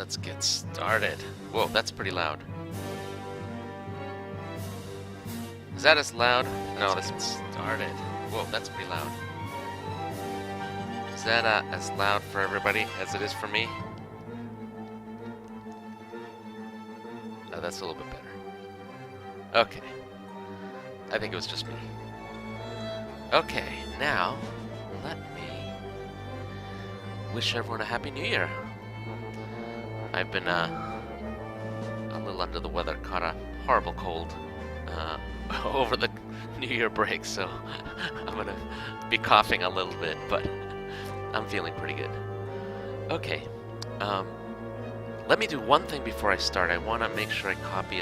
Let's get started. Whoa, that's pretty loud. Is that as loud? No, let's get started. Whoa, that's pretty loud. Is that as loud for everybody as it is for me? Oh, that's a little bit better. Okay. I think it was just me. Okay, now let me wish everyone a Happy New Year. I've been a little under the weather, caught a horrible cold over the New Year break, so I'm gonna be coughing a little bit, but I'm feeling pretty good. Okay, let me do one thing before I start. I want to make sure I copy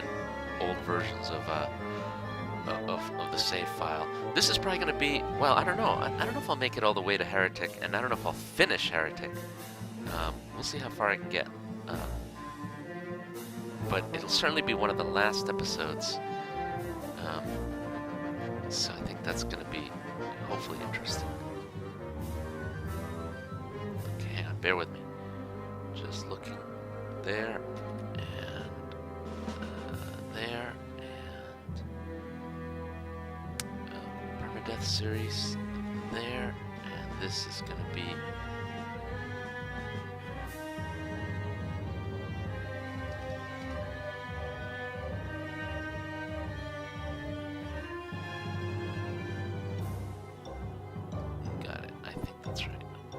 old versions of the save file. This is probably going to be, well, I don't know. I don't know if I'll make it all the way to Heretic, and I don't know if I'll finish Heretic. We'll see how far I can get. But it'll certainly be one of the last episodes. So I think that's going to be hopefully interesting. Okay, hang on, bear with me. Just looking there, and there, and Permadeath series there, and this is going to be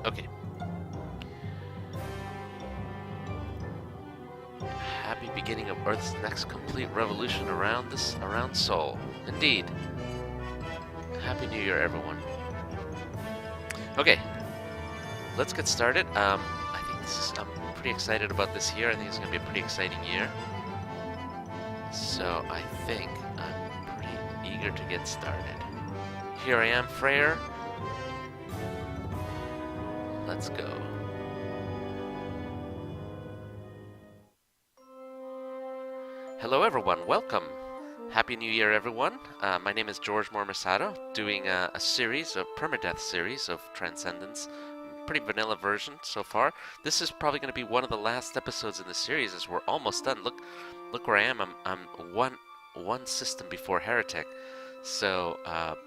okay. Happy beginning of Earth's next complete revolution around Sol. Indeed. Happy New Year, everyone. Okay, let's get started. I think I'm pretty excited about this year. I think it's going to be a pretty exciting year. So I think I'm pretty eager to get started. Here I am, Freyr. Let's go. Hello everyone, welcome. Happy New Year everyone. My name is George Mormisado, doing a series, a permadeath series of Transcendence. Pretty vanilla version so far. This is probably going to be one of the last episodes in the series as we're almost done. Look where I am. I'm one system before Heretic. So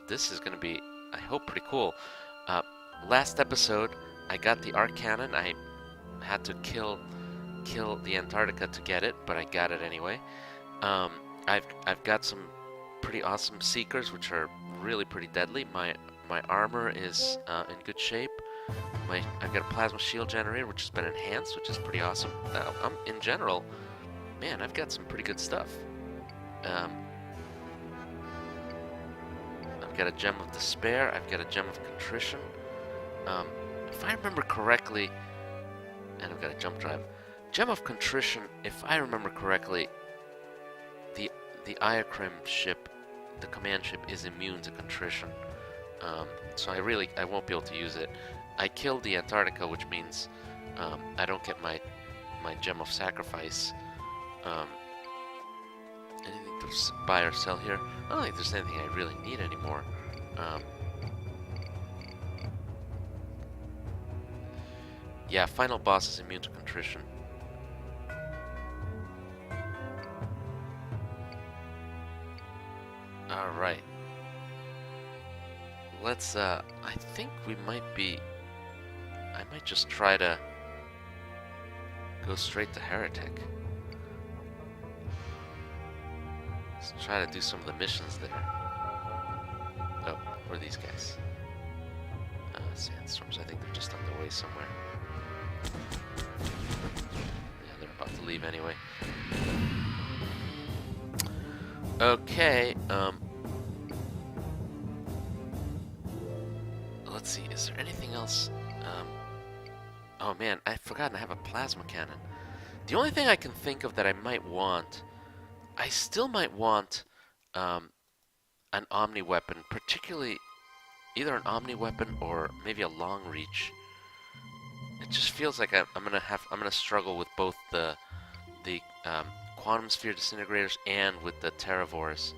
this is going to be, I hope, pretty cool. Last episode, I got the Arc Cannon. I had to kill the Antarctica to get it, but I got it anyway. I've got some pretty awesome Seekers, which are really pretty deadly. My armor is in good shape. I've got a plasma shield generator, which has been enhanced, which is pretty awesome. In general, man, I've got some pretty good stuff. I've got a Gem of Despair. I've got a Gem of Contrition. If I remember correctly, and I've got a jump drive. Gem of Contrition, if I remember correctly, the Iacrim ship, the command ship, is immune to contrition. So I won't be able to use it. I killed the Antarctica, which means I don't get my Gem of Sacrifice. Anything to buy or sell here? I don't think there's anything I really need anymore. Yeah, final boss is immune to contrition. Alright. Let's, I think we might be... I might just try to go straight to Heretic. Let's try to do some of the missions there. Oh, where are these guys? Sandstorms, I think they're just on their way somewhere. Yeah, they're about to leave anyway. Okay, let's see, is there anything else? Oh man, I've forgotten I have a plasma cannon. The only thing I can think of that I might want, I still might want an Omni weapon, particularly either an Omni weapon or maybe a long reach. It just feels like I'm gonna struggle with both the Quantum Sphere Disintegrators and with the Terravores.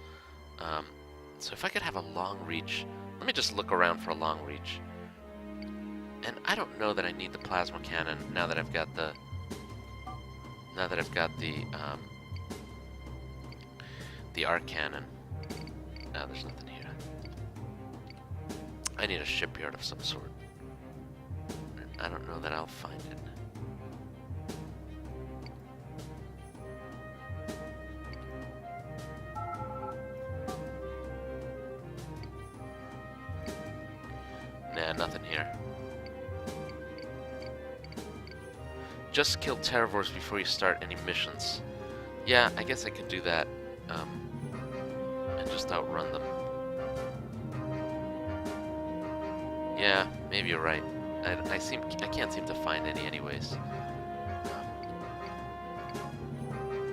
So if I could have a long reach, let me just look around for a long reach. And I don't know that I need the plasma cannon now that I've got the Now that I've got the arc cannon. No, there's nothing here. I need a shipyard of some sort. I don't know that I'll find it. Nah, nothing here. Just kill Terravores before you start any missions. Yeah, I guess I could do that. And just outrun them. Yeah, maybe you're right. I can't seem to find any anyways.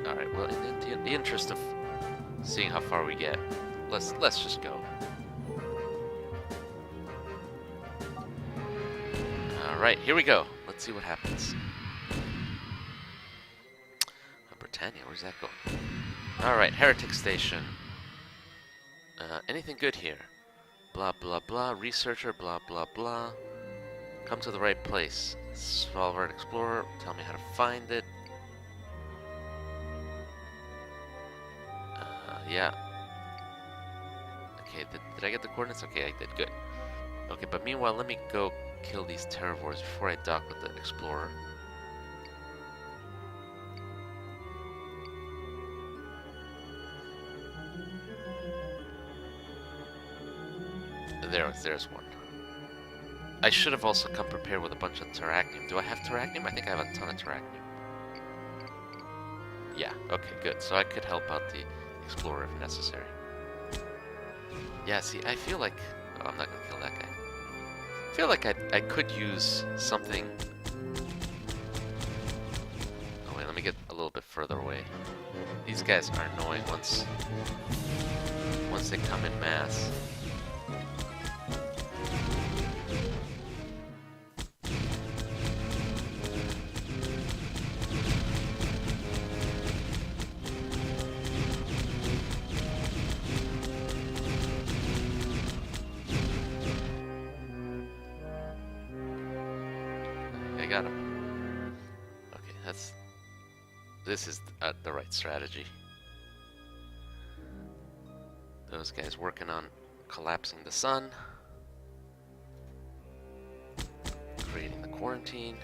Alright, well, in the interest of seeing how far we get, let's just go. Alright, here we go. Let's see what happens. Britannia, where's that going? Alright, Heretic Station. Anything good here? Blah blah blah, researcher, blah blah blah. Come to the right place. Svalbard Explorer, tell me how to find it. Yeah. Okay, did I get the coordinates? Okay, I did, good. Okay, but meanwhile, let me go kill these Terravores before I dock with the Explorer. There's one. I should have also come prepared with a bunch of Terracnium. Do I have Terracnium? I think I have a ton of Terracnium. Yeah, okay, good. So I could help out the Explorer if necessary. Yeah, see, I feel like... Oh, I'm not gonna kill that guy. I feel like I could use something... Oh, wait, let me get a little bit further away. These guys are annoying once they come in mass. I got him. Okay, this is the right strategy. Those guys working on collapsing the sun, creating the quarantine.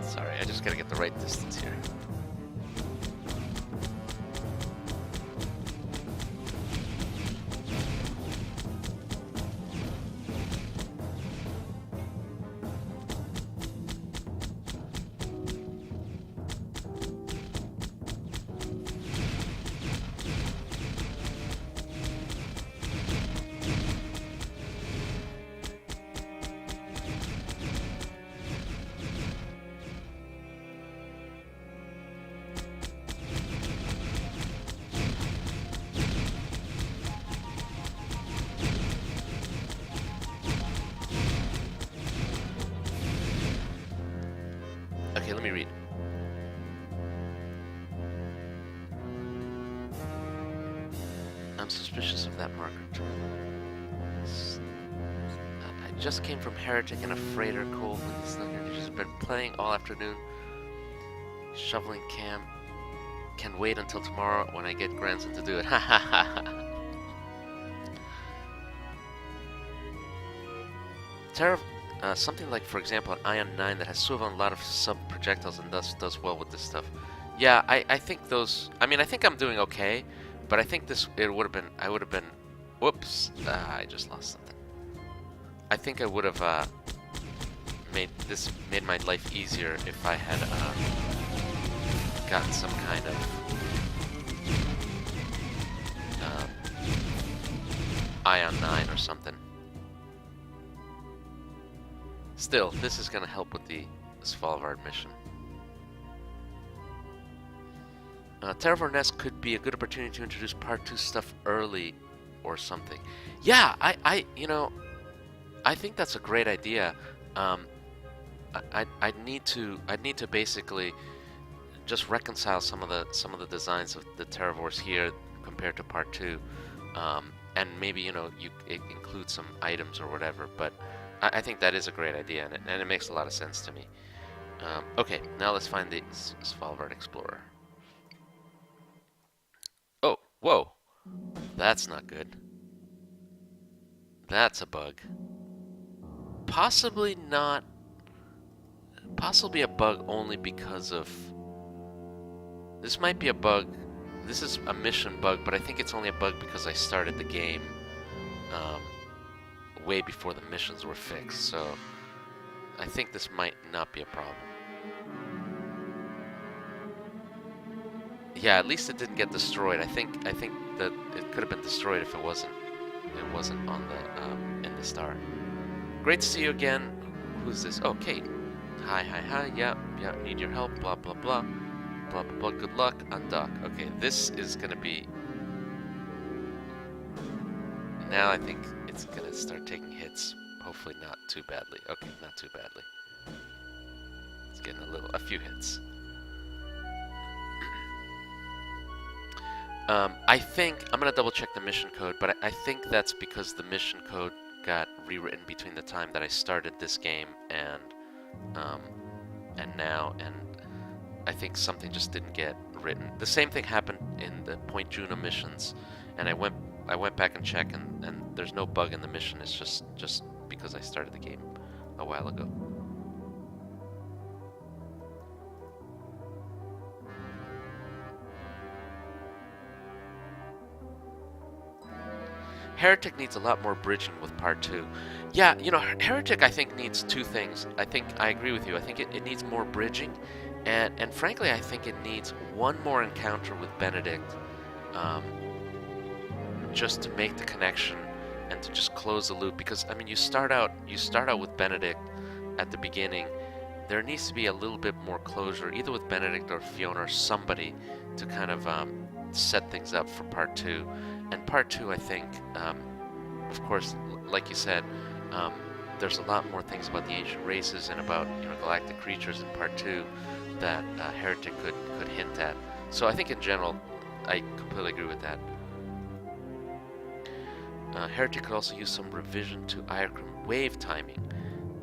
Sorry, I just gotta get the right distance here. Okay, let me read. I'm suspicious of that marker. I just came from Heretic in a freighter cold with the snugger. You've just been playing all afternoon. Shoveling camp. Can wait until tomorrow when I get grandson to do it. Ha ha ha ha. Something like, for example, an Ion 9 that has sort of a lot of sub-projectiles and thus does well with this stuff. Yeah, I think those... I mean, I think I'm doing okay, but I think it would have been... I would have been... Whoops. I just lost something. I think I would have made my life easier if I had gotten some kind of Ion 9 or something. Still, this is going to help with the Svalbard mission. Terravore Nest could be a good opportunity to introduce Part 2 stuff early or something. Yeah, you know, I think that's a great idea. I'd need to basically just reconcile some of the designs of the Terravores here compared to Part 2, and maybe, you know, include some items or whatever. But I think that is a great idea, and it makes a lot of sense to me. Okay, now let's find the Svalbard Explorer. Oh, whoa. That's not good. That's a bug. Possibly not... Possibly a bug only because of... This might be a bug... This is a mission bug, but I think it's only a bug because I started the game way before the missions were fixed, so... I think this might not be a problem. Yeah, at least it didn't get destroyed. I think that it could have been destroyed if it wasn't on the in the star. Great to see you again. Who's this? Oh, Kate. Hi. Yeah. Need your help. Blah blah blah. Blah blah blah. Good luck. Undock. Okay, this is gonna be. Now I think it's gonna start taking hits. Hopefully not too badly. Okay, not too badly. It's getting a few hits. I think, I'm going to double check the mission code, but I think that's because the mission code got rewritten between the time that I started this game and now, and I think something just didn't get written. The same thing happened in the Point Juno missions, and I went back and checked, and there's no bug in the mission. It's just because I started the game a while ago. Heretic needs a lot more bridging with Part 2. Yeah, you know, Heretic I think needs two things. I agree with you. I think it needs more bridging, and frankly I think it needs one more encounter with Benedict, just to make the connection and to just close the loop. Because I mean, you start out with Benedict at the beginning. There needs to be a little bit more closure, either with Benedict or Fiona or somebody, to kind of set things up for Part 2. And Part 2, I think, of course, like you said, there's a lot more things about the ancient races and about, you know, galactic creatures in Part 2 that Heretic could hint at. So I think in general, I completely agree with that. Heretic could also use some revision to Iacrim wave timing.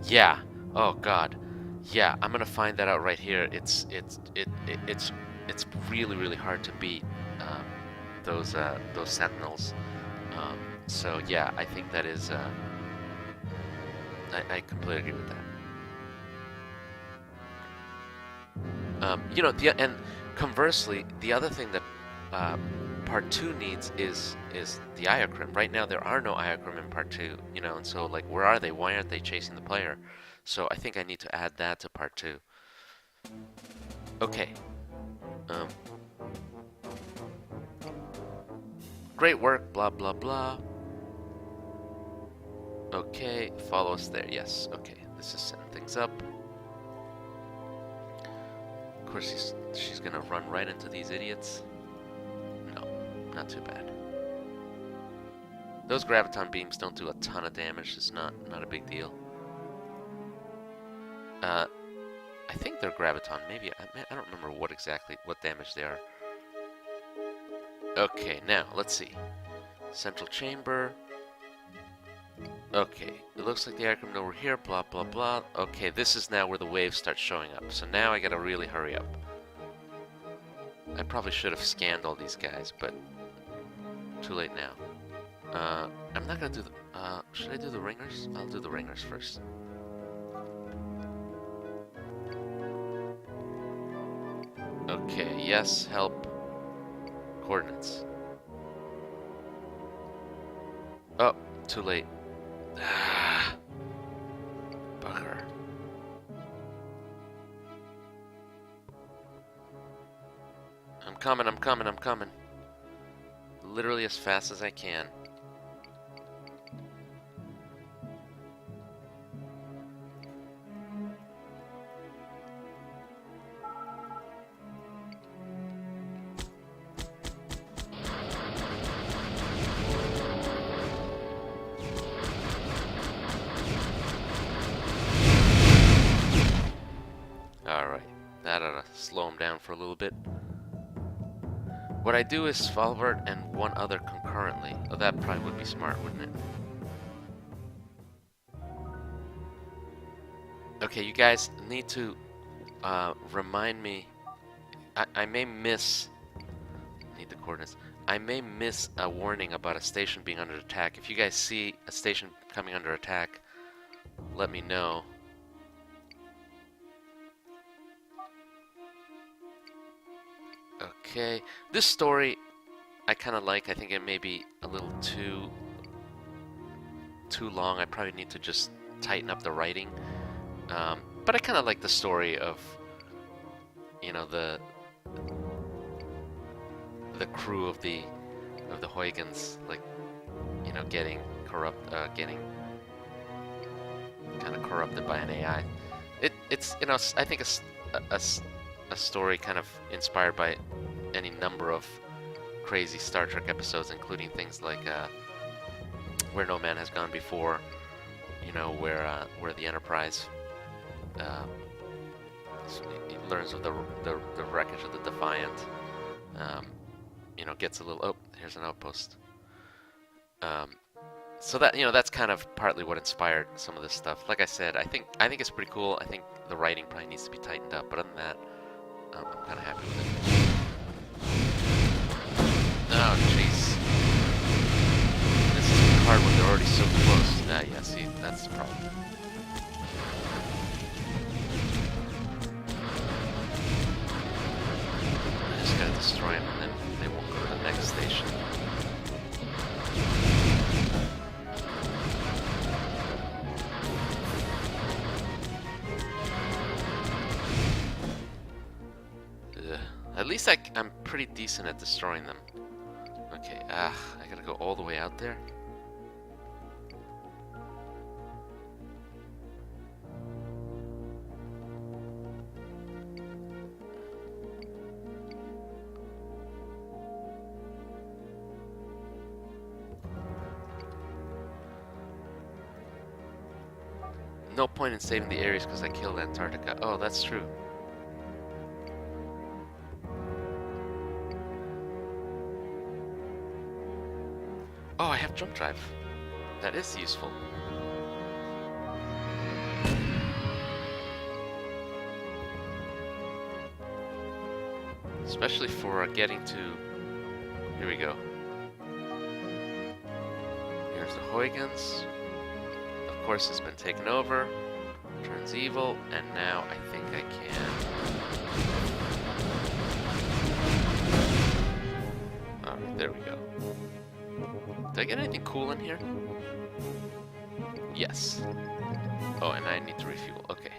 Yeah. Oh God. Yeah. I'm gonna find that out right here. It's really hard to beat. Those sentinels. So yeah, I think that is. I completely agree with that. You know, and conversely, the other thing that Part 2 needs is the Iacrim. Right now, there are no Iacrim in Part 2. You know, and so like, where are they? Why aren't they chasing the player? So I think I need to add that to Part 2. Okay. Great work, blah blah blah. Okay, follow us there. Yes, okay. This is setting things up. Of course, she's gonna run right into these idiots. No, not too bad. Those graviton beams don't do a ton of damage. It's not a big deal. I think they're graviton. Maybe I don't remember what damage they are. Okay, now, let's see. Central chamber. Okay, it looks like the Iacrim over here, blah, blah, blah. Okay, this is now where the waves start showing up. So now I gotta really hurry up. I probably should have scanned all these guys, but too late now. I'm not gonna do the... should I do the ringers? I'll do the ringers first. Okay, yes, help. Coordinates. Oh, too late. Ah, bugger. I'm coming. Literally as fast as I can. That ought to slow him down for a little bit. What I do is Svalbard and one other concurrently. Oh, that probably would be smart, wouldn't it? Okay, you guys need to remind me. I may miss. Need the coordinates. I may miss a warning about a station being under attack. If you guys see a station coming under attack, let me know. Okay, this story I kind of like. I think it may be a little too long. I probably need to just tighten up the writing. But I kind of like the story of, you know, the crew of the Huygens, like, you know, getting getting kind of corrupted by an AI. It's you know, I think a story kind of inspired by any number of crazy Star Trek episodes, including things like Where No Man Has Gone Before, you know, where the Enterprise learns of the wreckage of the Defiant. You know, gets a little. Oh, here's an outpost. So that, you know, that's kind of partly what inspired some of this stuff. Like I said, I think it's pretty cool. I think the writing probably needs to be tightened up, but other than that, I'm kind of happy with it. Oh, jeez. This is hard when they're already so close. Yeah, see, that's the problem. I just gotta destroy them, and then they won't go to the next station. At least I'm pretty decent at destroying them. Okay, I gotta go all the way out there. No point in saving the Ares because I killed Antarctica. Oh, that's true. Oh, I have jump drive. That is useful. Especially for getting to... Here we go. Here's the Huygens. Of course, it's been taken over. Turns evil, and now I think I can... Alright, there we go. Did I get anything cool in here? Yes. Oh, and I need to refuel. Okay.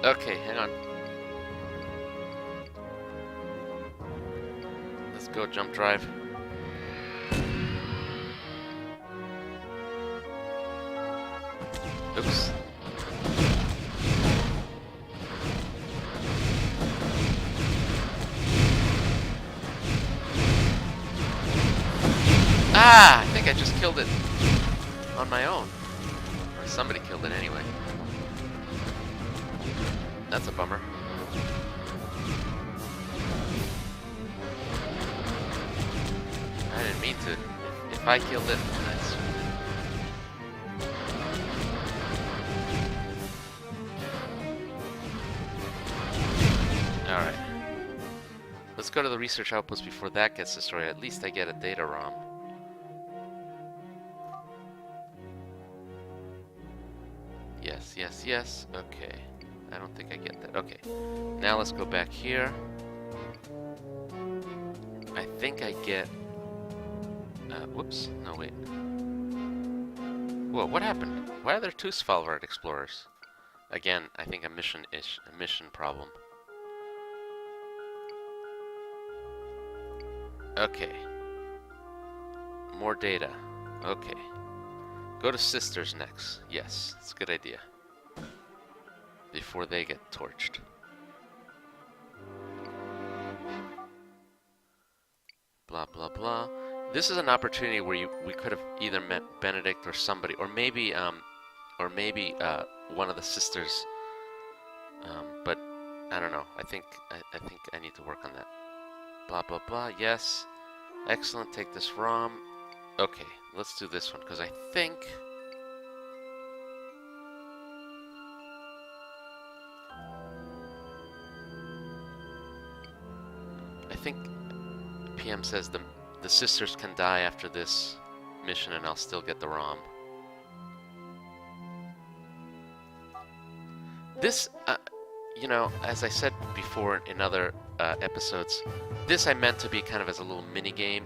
Okay, hang on. Let's go jump drive. Oops. Ah! I think I just killed it on my own. Or somebody killed it anyway. That's a bummer. I didn't mean to. If I killed it, that's... Alright. Let's go to the research outpost before that gets destroyed. At least I get a data ROM. Yes, yes, yes. Okay. I don't think I get that. Okay. Now let's go back here. I think I get... whoops. No, wait. Whoa, what happened? Why are there two Svalbard explorers? Again, I think a mission problem. Okay. More data. Okay. Go to Sisters next. Yes, it's a good idea. Before they get torched. Blah, blah, blah. This is an opportunity where we could have either met Benedict or somebody, or maybe one of the sisters. But I don't know. I think I need to work on that. Blah, blah, blah. Yes. Excellent. Take this ROM. Okay, let's do this one, because I think think PM says the sisters can die after this mission and I'll still get the ROM. This, you know, as I said before in other episodes, this I meant to be kind of as a little mini game,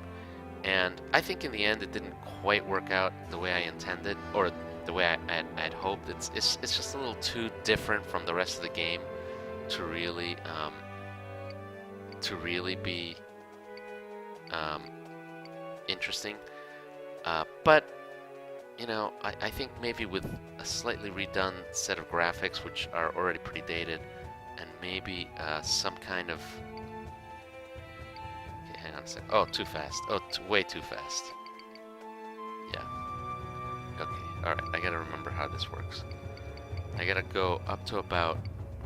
and I think in the end it didn't quite work out the way I intended, or the way I'd hoped. It's just a little too different from the rest of the game to really be interesting. But you know, I think maybe with a slightly redone set of graphics, which are already pretty dated, and maybe some kind of... Okay, hang on a sec. Oh, too fast. Oh, way too fast. Yeah. Okay, alright, I gotta remember how this works. I gotta go up to about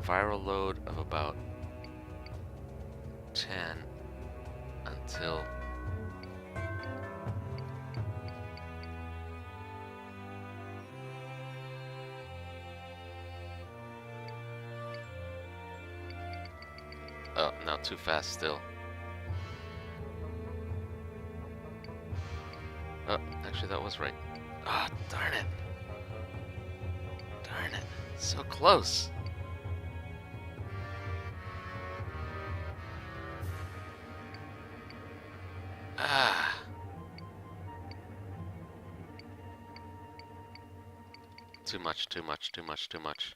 viral load of about 10 until... Oh, no, too fast still. Oh, actually that was right. Ah, oh, darn it. Darn it. So close. Ah. Too much, too much, too much, too much.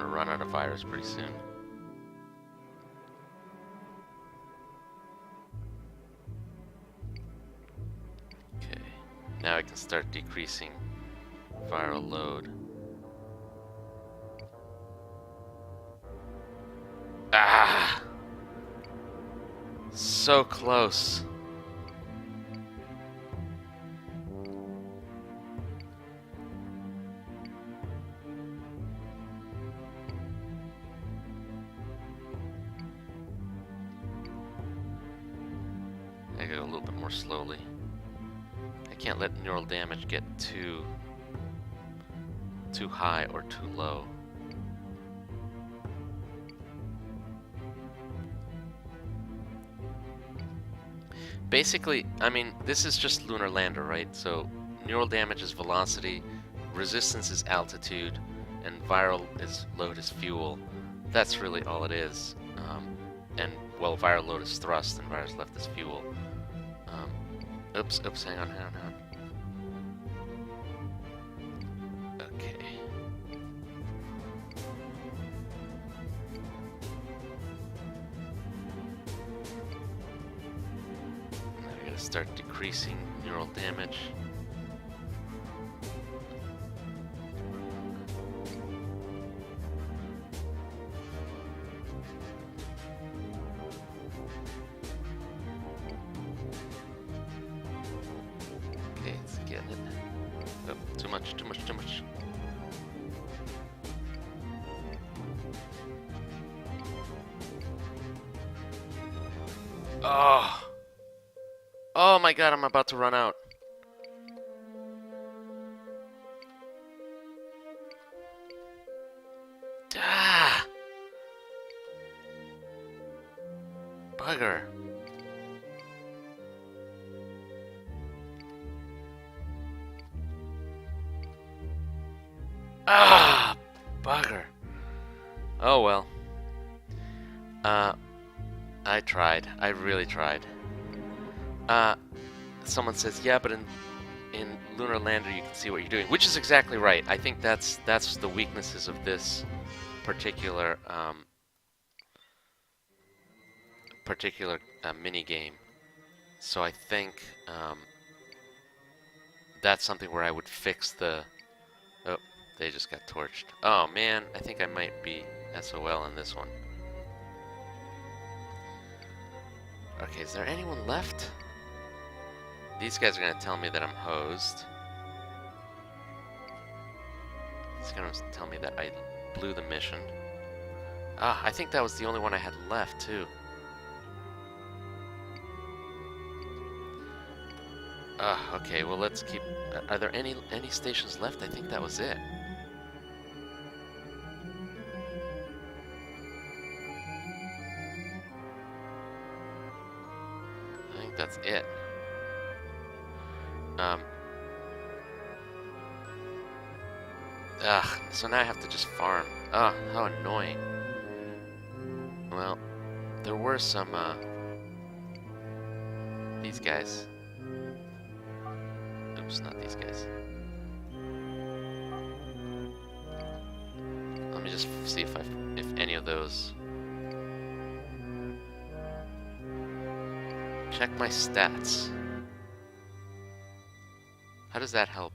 Run out of virus pretty soon. Okay, now I can start decreasing viral load. Ah! So close. I go a little bit more slowly. I can't let neural damage get too high or too low. Basically, I mean, this is just lunar lander, right? So neural damage is velocity, resistance is altitude, and viral load is fuel. That's really all it is. And well, viral load is thrust, and virus left is fuel. Oops, hang on. Okay. Now I gotta start decreasing neural damage. Too much. Oh! Oh my god, I'm about to run out. Ah! Bugger. Ah, bugger. Oh well. I tried. I really tried. Someone says, yeah, but in Lunar Lander you can see what you're doing, which is exactly right. I think that's the weaknesses of this particular mini game. So I think that's something where I would fix the. Oh, they just got torched. Oh man, I think I might be SOL in this one. Okay, is there anyone left? These guys are gonna tell me that I'm hosed. He's gonna tell me that I blew the mission. Ah, I think that was the only one I had left, too. Ah, okay, well let's keep... Are there any stations left? I think that was it. I think that's it. So now I have to just farm. Ah, how annoying. Well, there were some, these guys. Oops, not these guys. Let me just see if any of those... Check my stats. How does that help?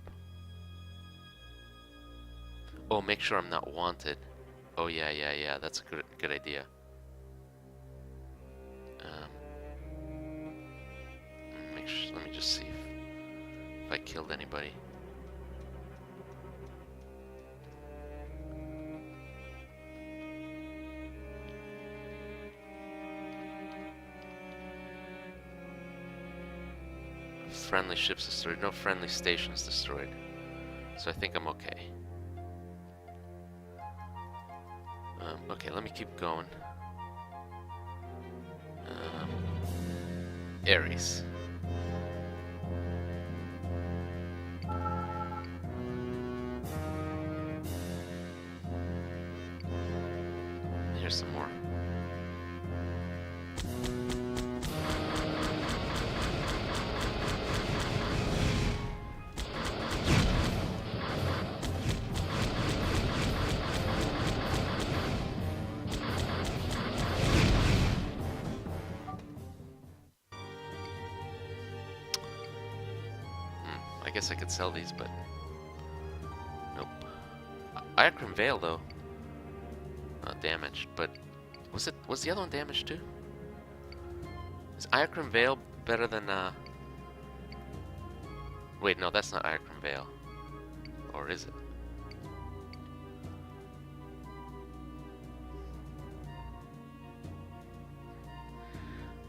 Oh, make sure I'm not wanted. Oh, yeah. That's a good idea. Let me just see if I killed anybody. Friendly ships destroyed. No friendly stations destroyed. So I think I'm okay. Okay, let me keep going. Ares. Here's some more. I guess I could sell these, but nope. Iacrim Vale, though, damaged. But was the other one damaged too? Is Iacrim Vale better than? Wait, no, that's not Iacrim Vale, or is it?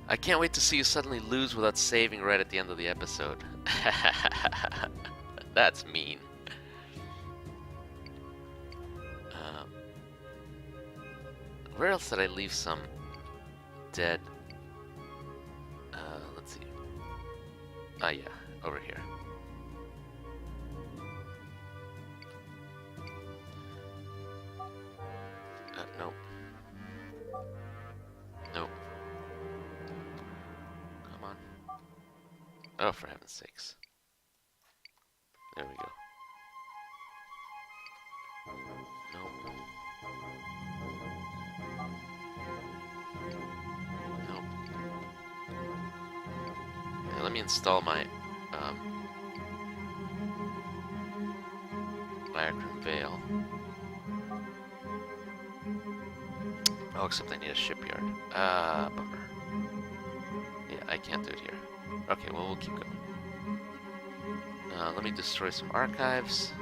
I can't wait to see you suddenly lose without saving right at the end of the episode. That's mean. Where else did I leave some dead? Let's see. Ah, yeah, over here. Nope. Nope. Come on. Oh, for heaven's sakes. There we go. Nope. Nope. Now let me install my Iacrim Vale. Oh, except I need a shipyard. Bummer. Yeah, I can't do it here. Okay, well, we'll keep going. Let me destroy some archives.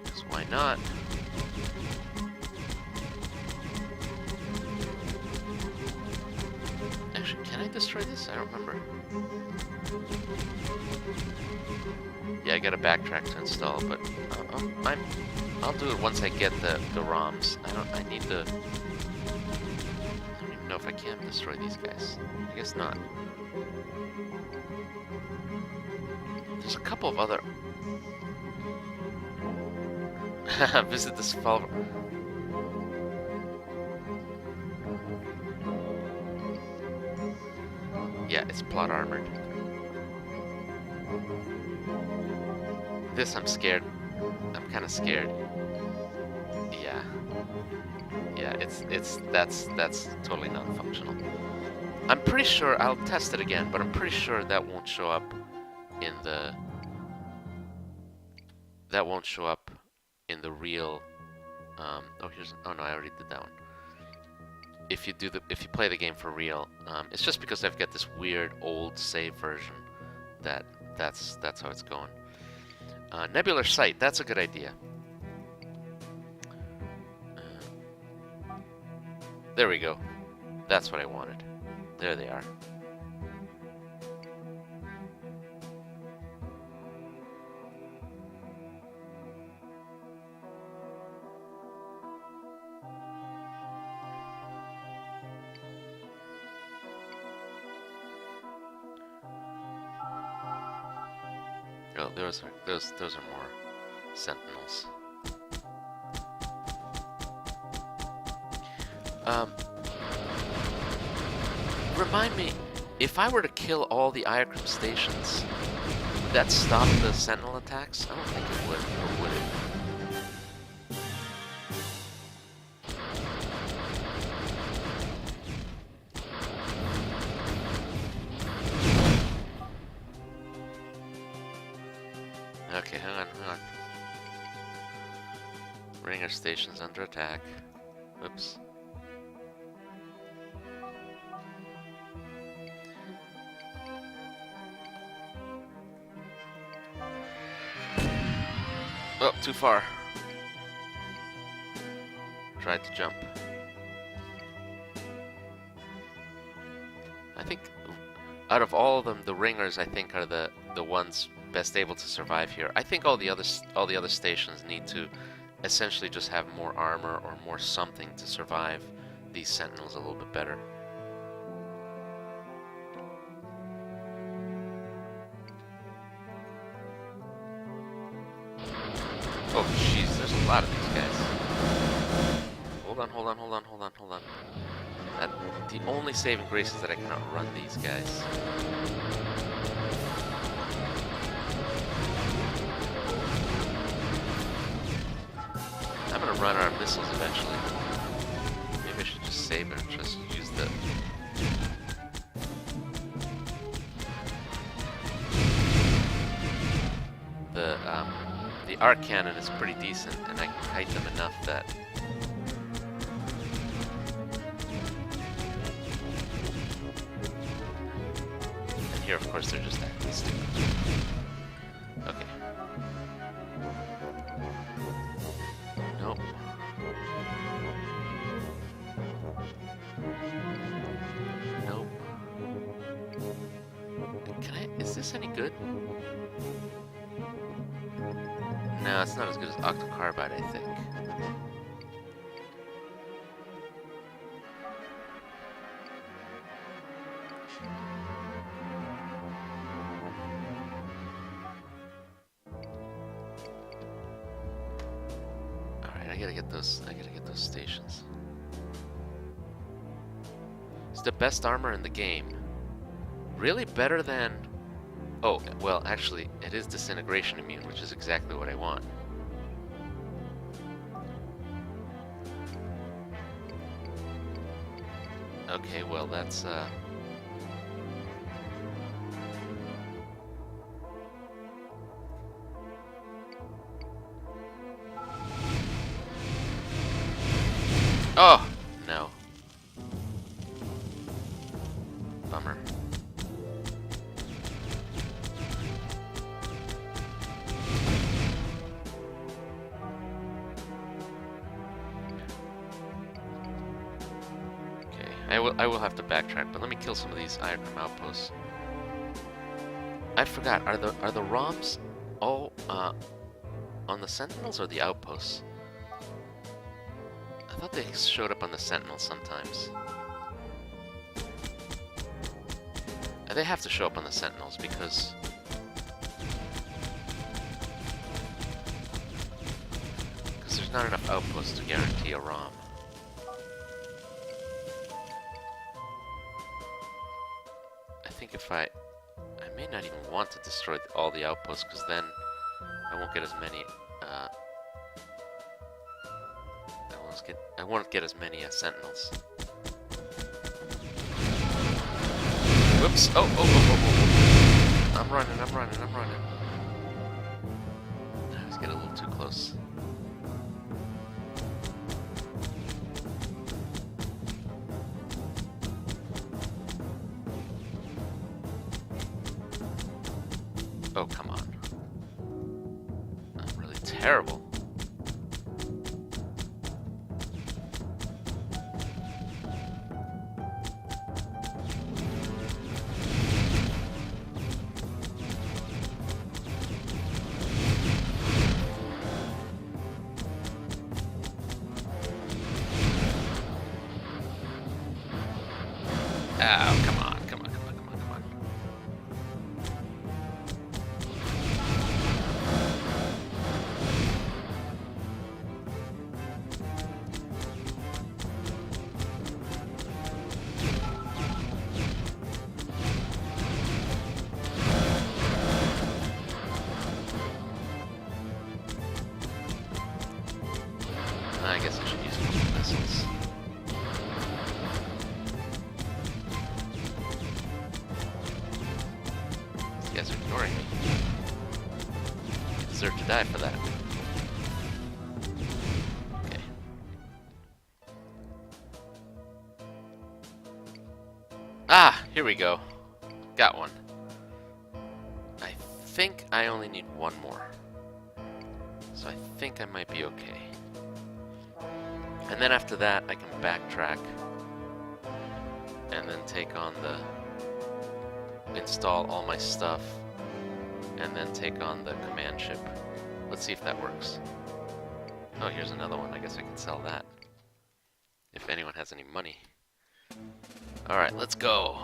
Because why not? Actually, can I destroy this? I don't remember. Yeah, I gotta backtrack to install, but I'll do it once I get the ROMs. I need the... I don't even know if I can destroy these guys. I guess not. There's a couple of other... Visit this fall... Yeah, it's plot armored. This I'm scared. I'm kind of scared. Yeah. Yeah, that's totally non-functional. I'm pretty sure I'll test it again, but I'm pretty sure that won't show up in the... That won't show up in the real. Oh, oh no, I already did that one. If you play the game for real, it's just because I've got this weird old save version that's how it's going. Nebular Sight, that's a good idea. There we go. That's what I wanted. There they are. Oh, those are more sentinels. Remind me, if I were to kill all the Iacrim stations, would that stop the sentinel attacks? I don't think it would, or would it? Okay, hang on. Ringer station's under attack. Whoops. Oh, too far. Tried to jump. I think out of all of them, the ringers I think are the ones best able to survive here. I think all the other stations need to essentially just have more armor or more something to survive these sentinels a little bit better. Oh jeez, there's a lot of these guys. Hold on. The only saving grace is that I cannot run these guys. I'm gonna run our missiles eventually. Maybe I should just save it and just use the arc cannon is pretty decent, and I can kite them enough that. And here, of course, they're just acting stupid. Okay. Nope. Nope. Is this any good? No, it's not as good as Octocarbide, I think. Alright, I gotta get those stations. It's the best armor in the game. Really better than... Oh, well, actually, it is disintegration immune, which is exactly what I want. Okay, well, that's, Oh! No. Bummer. I will have to backtrack, but let me kill some of these Iacrim outposts. I forgot. Are the ROMs all on the Sentinels or the outposts? I thought they showed up on the Sentinels sometimes. They have to show up on the Sentinels because there's not enough outposts to guarantee a ROM. I think if I may not even want to destroy all the outposts, because then I won't get as many. I won't get as many Sentinels. Whoops! Oh! I'm running. I was getting a little too close. Oh, come on. I'm really terrible. Oh, come on, come on, come on, come on, come on. I guess I should use a couple missiles. You guys are ignoring me. You deserve to die for that. Okay. Ah, here we go. Got one. I think I only need one more. So I think I might be okay. And then after that, I can backtrack and then take on install all my stuff, and then take on the command ship. Let's see if that works. Oh, here's another one. I guess I can sell that. If anyone has any money. Alright, let's go.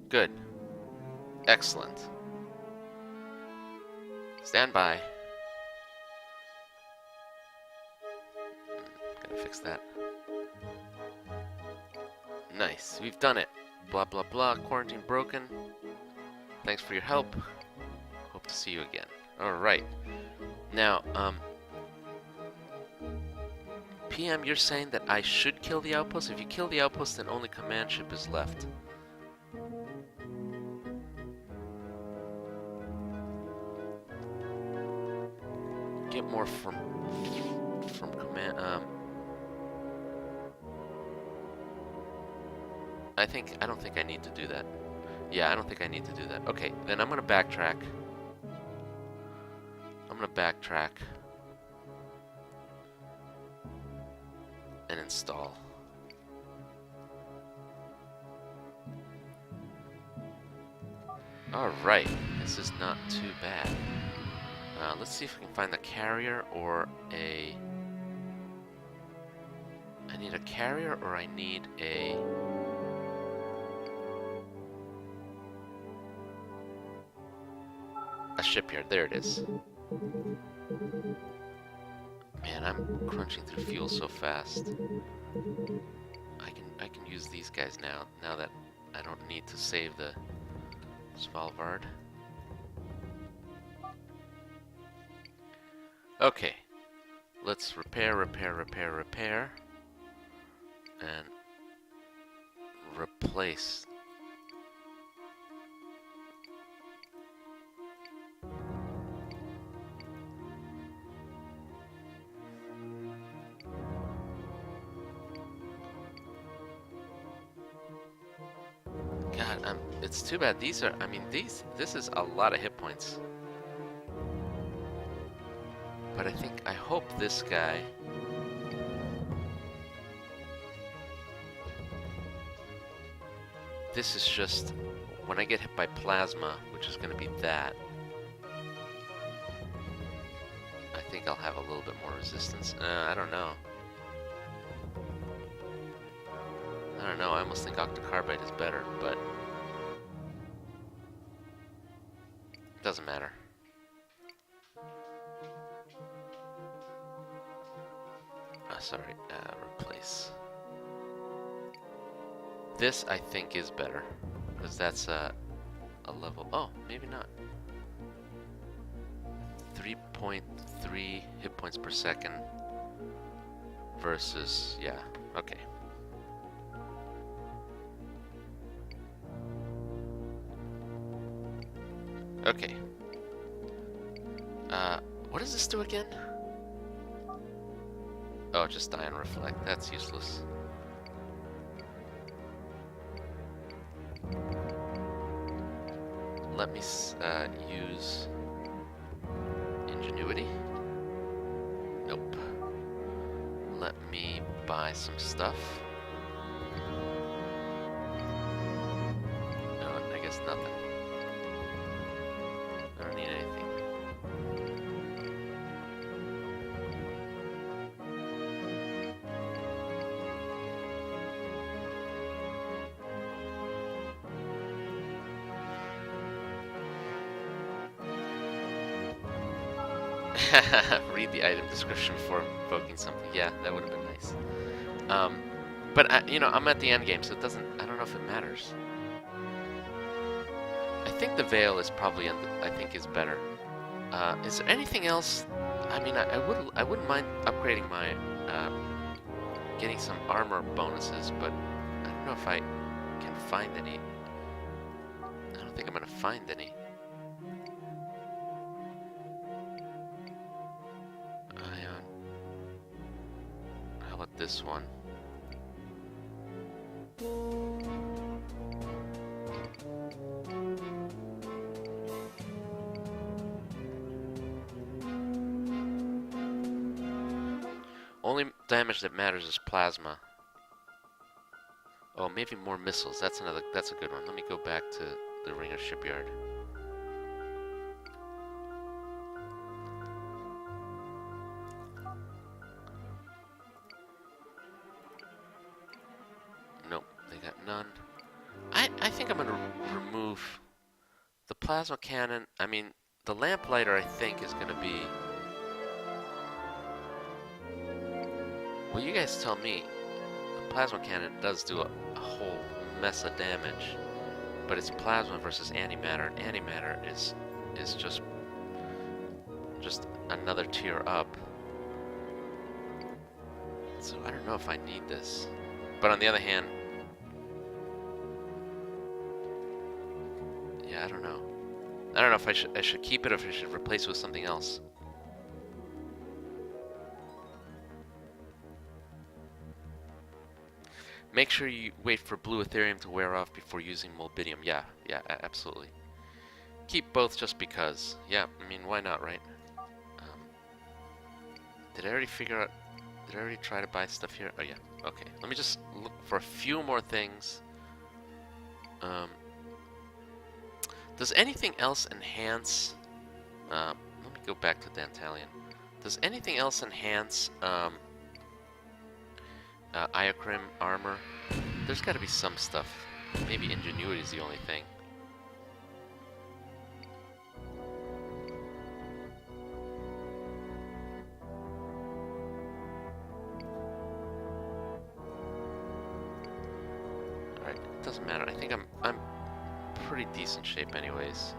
Good. Excellent. Stand by. Gotta fix that. Nice. We've done it. Blah, blah, blah. Quarantine broken. Thanks for your help. Hope to see you again. Alright. Now, PM, you're saying that I should kill the outpost? If you kill the outpost, then only command ship is left. Get more from command. I don't think I need to do that. Yeah, I don't think I need to do that. Okay, then I'm gonna backtrack. And install. Alright, this is not too bad. Let's see if we can find the carrier or a... I need a carrier or I need a... a shipyard. There it is. Man, I'm crunching through fuel so fast. I can use these guys now that I don't need to save the Svalbard. Okay, let's repair, and replace. God, it's too bad these are, this is a lot of hit points. But I hope this guy... This is just... When I get hit by plasma, which is going to be that, I think I'll have a little bit more resistance. I don't know. I almost think octocarbide is better, but... It doesn't matter. Sorry, replace. This, I think, is better. Because that's a level... Oh, maybe not. 3.3 hit points per second versus... Yeah, okay. Okay. What does this do again? Oh, just die and reflect. That's useless. Let me use ingenuity. Nope. Let me buy some stuff. No, I guess nothing. I don't need anything. Read the item description before invoking something. Yeah, that would have been nice. But you know, I'm at the end game, so it doesn't. I don't know if it matters. I think the veil is probably. I think is better. Is there anything else? I mean, I wouldn't mind upgrading my getting some armor bonuses, but I don't know if I can find any. I don't think I'm gonna find any. How about this one? Only damage that matters is plasma. Oh, maybe more missiles. That's a good one. Let me go back to the Ringer shipyard. Nope, they got none. I think I'm gonna remove the plasma cannon. I mean, the lamplighter I think is gonna be. Well, you guys tell me. The plasma cannon does do a whole mess of damage, but it's plasma versus antimatter. Antimatter is just another tier up. So I don't know if I need this. But on the other hand, yeah, I don't know. I don't know if I should keep it or if I should replace it with something else. Make sure you wait for blue Ethereum to wear off before using Molybdenum. Yeah, absolutely. Keep both just because. Yeah, I mean, why not, right? Did I already figure out... Did I already try to buy stuff here? Oh, yeah. Okay. Let me just look for a few more things. Does anything else enhance... let me go back to Dantalion. Does anything else enhance... Iocrim armor? There's got to be some stuff. Maybe ingenuity is the only thing. Alright, it doesn't matter. I think I'm pretty decent shape anyways.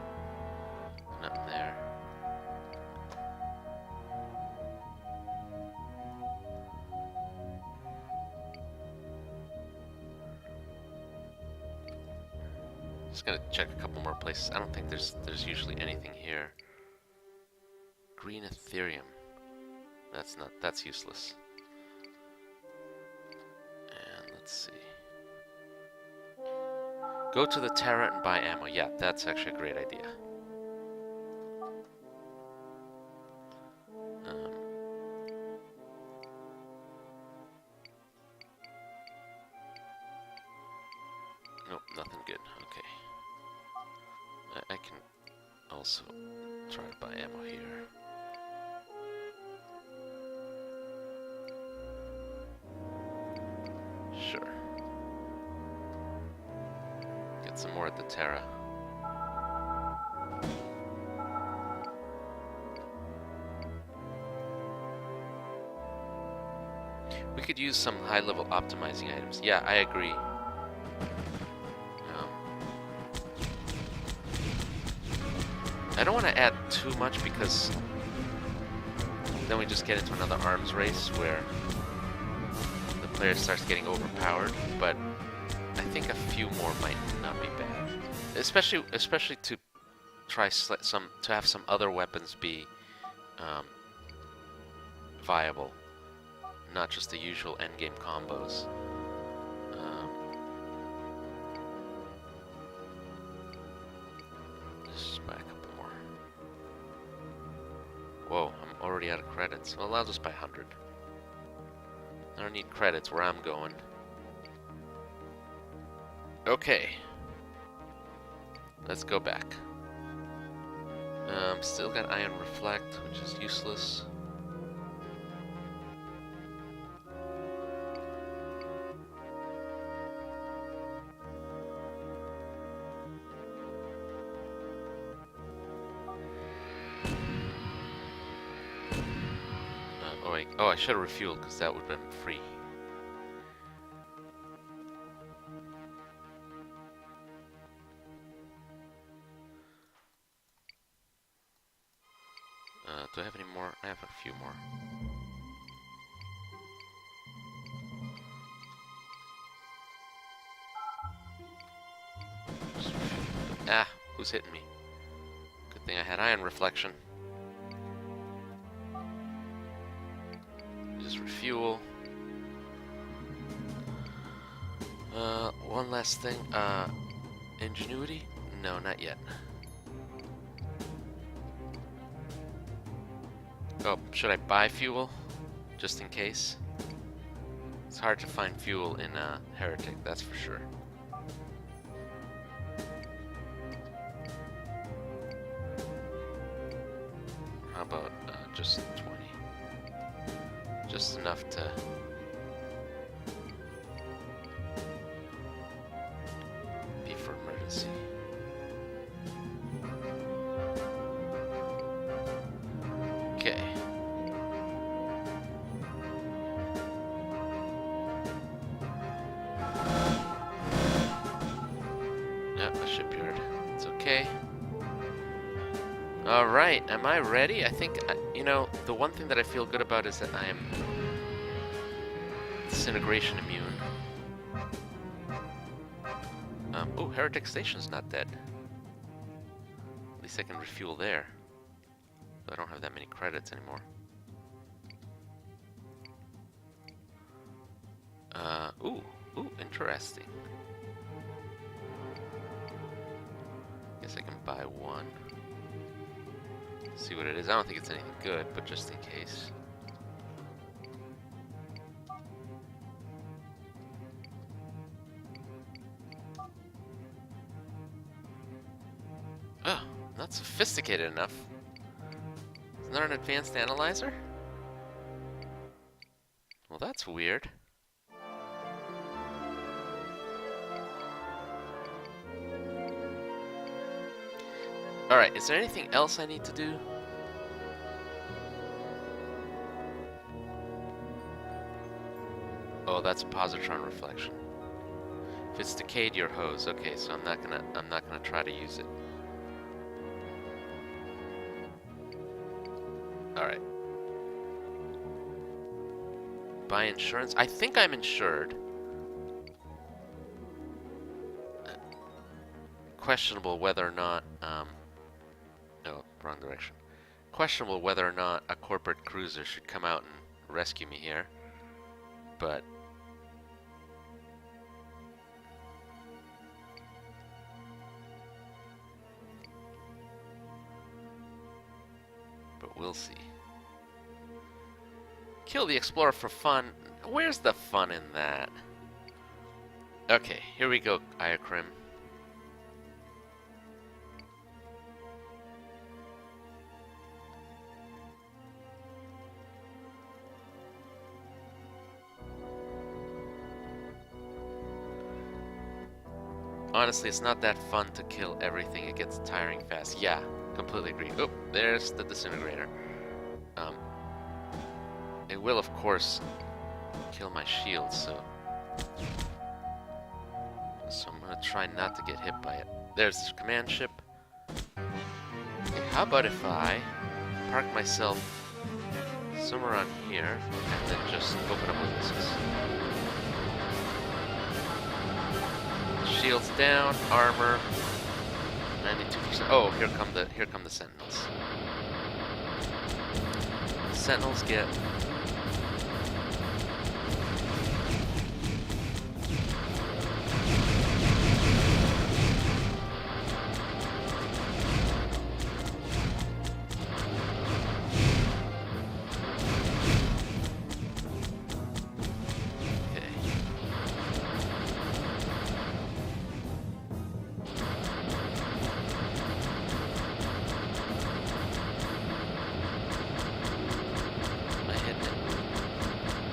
Nothing there. Just gonna check a couple more places. I don't think there's usually anything here. Green Ethereum. That's useless. And let's see. Go to the Terra and buy ammo. Yeah, that's actually a great idea. Nope, nothing good. Okay. I can also try to buy ammo here. Sure. Get some more at the Terra. We could use some high-level optimizing items. Yeah, I agree. I don't want to add too much because then we just get into another arms race where the player starts getting overpowered, but I think a few more might not be bad. Especially to try to have some other weapons be viable, not just the usual endgame combos. Just buy a couple more. Whoa, I'm already out of credits. Well, I'll just buy 100. I don't need credits where I'm going. Okay. Let's go back. Still got Iron Reflect, which is useless. Oh, I should have refueled because that would have been free. Do I have any more? I have a few more. Ah, who's hitting me? Good thing I had Iron Reflection. Just refuel. One last thing. Ingenuity? No, not yet. Oh, should I buy fuel? Just in case? It's hard to find fuel in Heretic, that's for sure. How about just 20? Just enough to... be for emergency. Okay. Yep, a shipyard. It's okay. Alright, am I ready? I think, you know, the one thing that I feel good about is that I am disintegration immune. Oh, Heretic Station's not dead. At least I can refuel there. I don't have that many credits anymore. Ooh, interesting. Guess I can buy one. See what it is. I don't think it's anything good, but just in case. Oh, not sophisticated enough. Isn't there an advanced analyzer? Well, that's weird. Alright, is there anything else I need to do? Oh, that's a positron reflection. If it's decayed, your hose. Okay, so I'm not gonna try to use it. Alright. Buy insurance? I think I'm insured. Questionable whether or not, no, wrong direction. Questionable whether or not a corporate cruiser should come out and rescue me here. But we'll see. Kill the explorer for fun. Where's the fun in that? Okay, here we go, Iacrim. Honestly, it's not that fun to kill everything. It gets tiring fast. Yeah, completely agree. Oh, there's the disintegrator. It will, of course, kill my shield, so I'm gonna try not to get hit by it. There's the command ship. Okay, how about if I park myself somewhere on here and then just open up my missiles? Shields down, armor. 92%. Oh, here come the Sentinels. Sentinels get...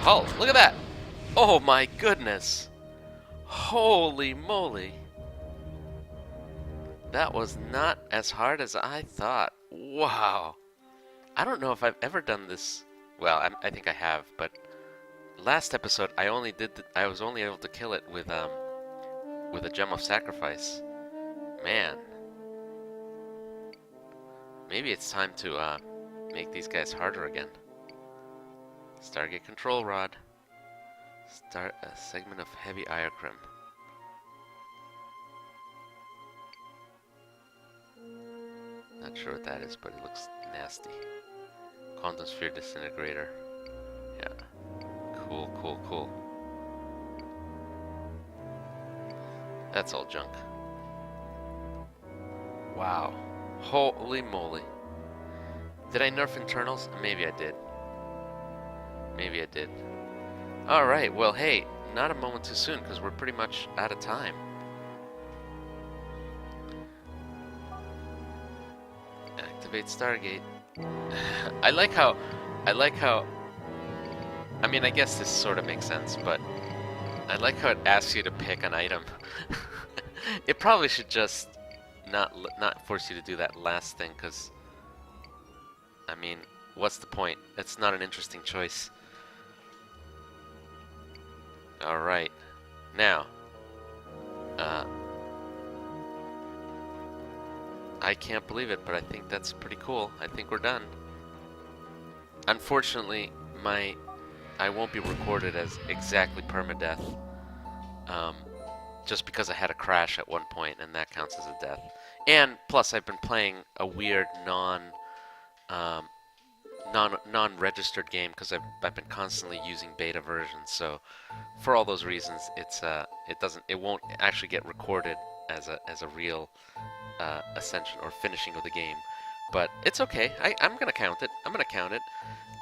Oh, look at that! Oh my goodness! Holy moly! That was not as hard as I thought. Wow! I don't know if I've ever done this. Well, I think I have, but last episode I was only able to kill it with a gem of sacrifice. Man, maybe it's time to make these guys harder again. Stargate control rod. Start a segment of heavy iocrim. Not sure what that is, but it looks nasty. Quantum sphere disintegrator. Yeah. Cool, cool, cool. That's all junk. Wow. Holy moly. Did I nerf internals? Maybe I did. Maybe I did. Alright, well hey, not a moment too soon because we're pretty much out of time. Activate Stargate. I like how I mean, I guess this sort of makes sense, but I like how it asks you to pick an item. It probably should just not force you to do that last thing, because I mean, what's the point? It's not an interesting choice. Alright, now, I can't believe it, but I think that's pretty cool. I think we're done. Unfortunately, I won't be recorded as exactly permadeath, just because I had a crash at one point, and that counts as a death. And plus, I've been playing a weird non-registered game because I've been constantly using beta versions. So, for all those reasons, it won't actually get recorded as a real ascension or finishing of the game. But it's okay. I'm gonna count it. I'm gonna count it.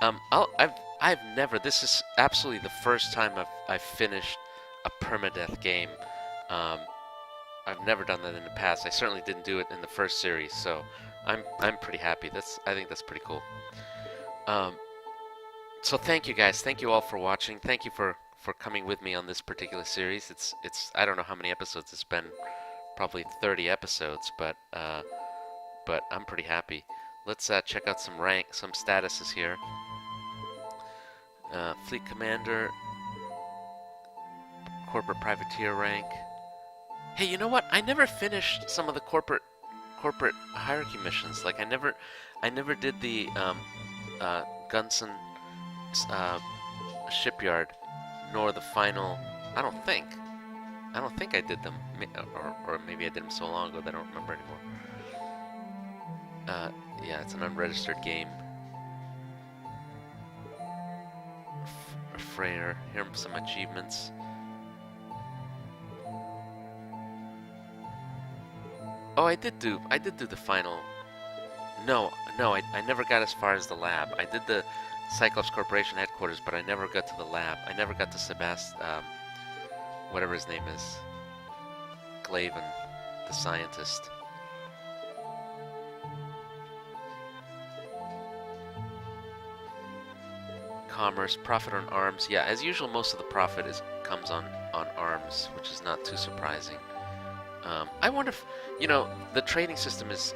I've never. This is absolutely the first time I've finished a permadeath game. I've never done that in the past. I certainly didn't do it in the first series, so I'm pretty happy. I think that's pretty cool. So thank you guys. Thank you all for watching. Thank you for coming with me on this particular series. It's I don't know how many episodes it's been. Probably 30 episodes, but I'm pretty happy. Let's check out some statuses here. Fleet Commander, Corporate Privateer rank. Hey, you know what? I never finished some of the corporate hierarchy missions. Like I never did the Gunson shipyard, nor the final. I don't think I did them, or maybe I did them so long ago that I don't remember anymore. Yeah, it's an unregistered game. Freighter. Here are some achievements. Oh, I did do the final. No, I never got as far as the lab. I did the Cyclops Corporation headquarters, but I never got to the lab. I never got to whatever his name is. Glaven, the scientist. Commerce, profit on arms. Yeah, as usual, most of the profit comes on arms, which is not too surprising. I wonder if, the trading system is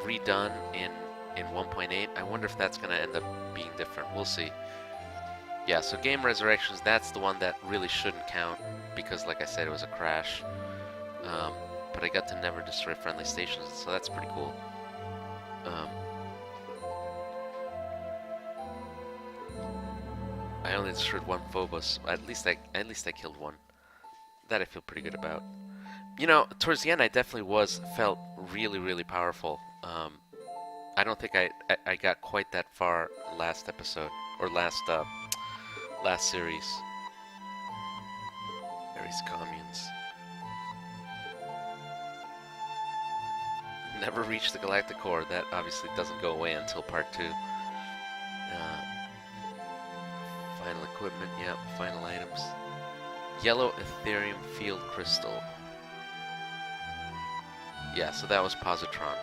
redone in 1.8. I wonder if that's going to end up being different. We'll see. Yeah, so Game Resurrections, that's the one that really shouldn't count, because like I said, it was a crash. But I got to never destroy friendly stations, so that's pretty cool. I only destroyed one Phobos. At least I killed one. That I feel pretty good about. You know, towards the end, I definitely felt really, really powerful. I don't think I got quite that far last episode or last series. Ares communes. Never reached the galactic core. That obviously doesn't go away until part 2. Final equipment, yep. Final items. Yellow Ethereum Field Crystal. Yeah, so that was Positron.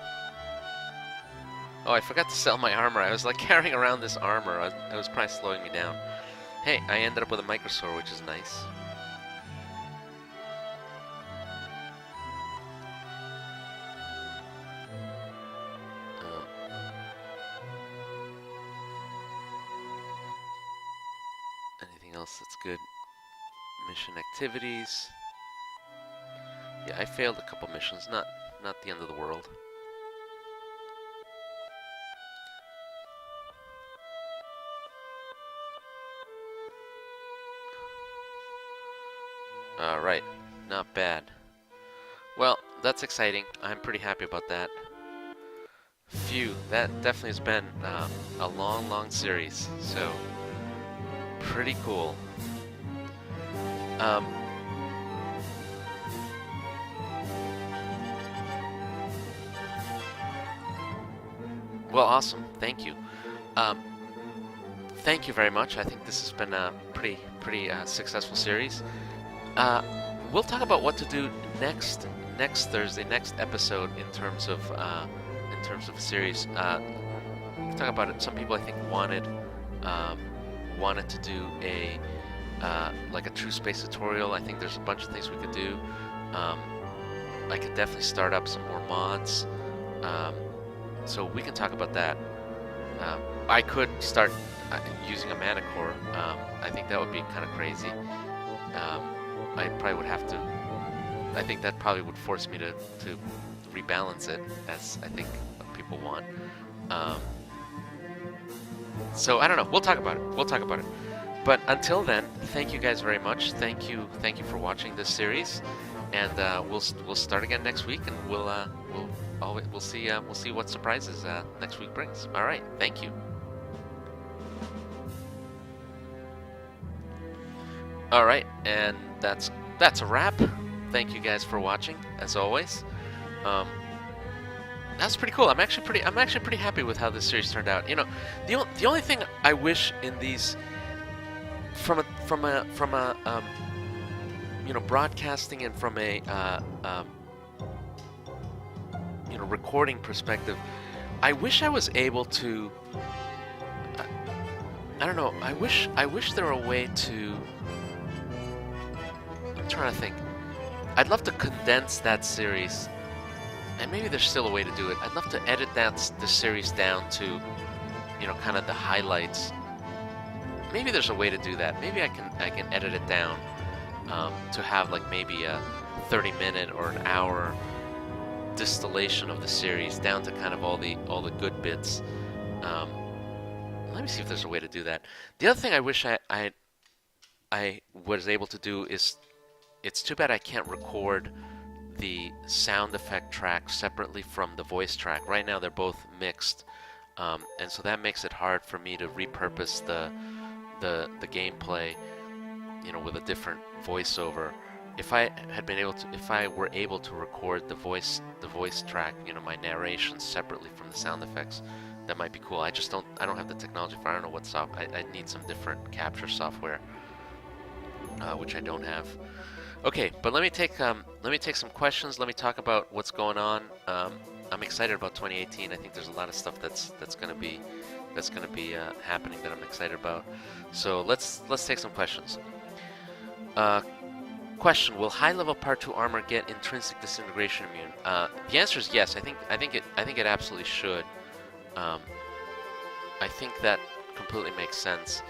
Oh, I forgot to sell my armor. I was like carrying around this armor. It was probably slowing me down. Hey, I ended up with a Microsaur, which is nice. Anything else that's good? Mission activities. Yeah, I failed a couple missions. Not the end of the world. Alright, not bad. Well, that's exciting. I'm pretty happy about that. Phew, that definitely has been a long, long series, so pretty cool. Well, awesome. Thank you. Thank you very much. I think this has been a pretty successful series. We'll talk about what to do next Thursday, next episode in terms of the series. We'll talk about it. Some people I think wanted to do a like a true space tutorial. I think there's a bunch of things we could do. I could definitely start up some more mods. So we can talk about that. I could start using a mana core. I think that would be kind of crazy. I probably would have to. I think that probably would force me to rebalance it, as I think people want. So I don't know. We'll talk about it. But until then, thank you guys very much. Thank you for watching this series, and we'll start again next week, and we'll see what surprises next week brings. All right. Thank you. All right, and that's a wrap. Thank you guys for watching, as always. That's pretty cool. I'm actually pretty happy with how this series turned out. You know, the only thing I wish in these, from a you know, broadcasting and from a you know, recording perspective, I wish I was able to. I don't know. I wish there were a way to. I'm trying to think. I'd love to condense that series, and maybe there's still a way to do it. I'd love to edit the series down to, you know, kind of the highlights. Maybe there's a way to do that. Maybe I can edit it down to have like maybe a 30-minute or an hour distillation of the series down to kind of all the good bits. Let me see if there's a way to do that. The other thing I wish I was able to do is, it's too bad I can't record the sound effect track separately from the voice track. Right now they're both mixed, and so that makes it hard for me to repurpose the gameplay, you know, with a different voiceover. If I were able to record the voice track, you know, my narration separately from the sound effects, that might be cool. I don't have the technology for. I don't know what I need some different capture software, which I don't have. Okay, but let me take some questions. Let me talk about what's going on. I'm excited about 2018. I think there's a lot of stuff that's gonna be happening that I'm excited about. So let's take some questions. Question: will high-level Part 2 armor get intrinsic disintegration immune? The answer is yes. I think it absolutely should. I think that completely makes sense.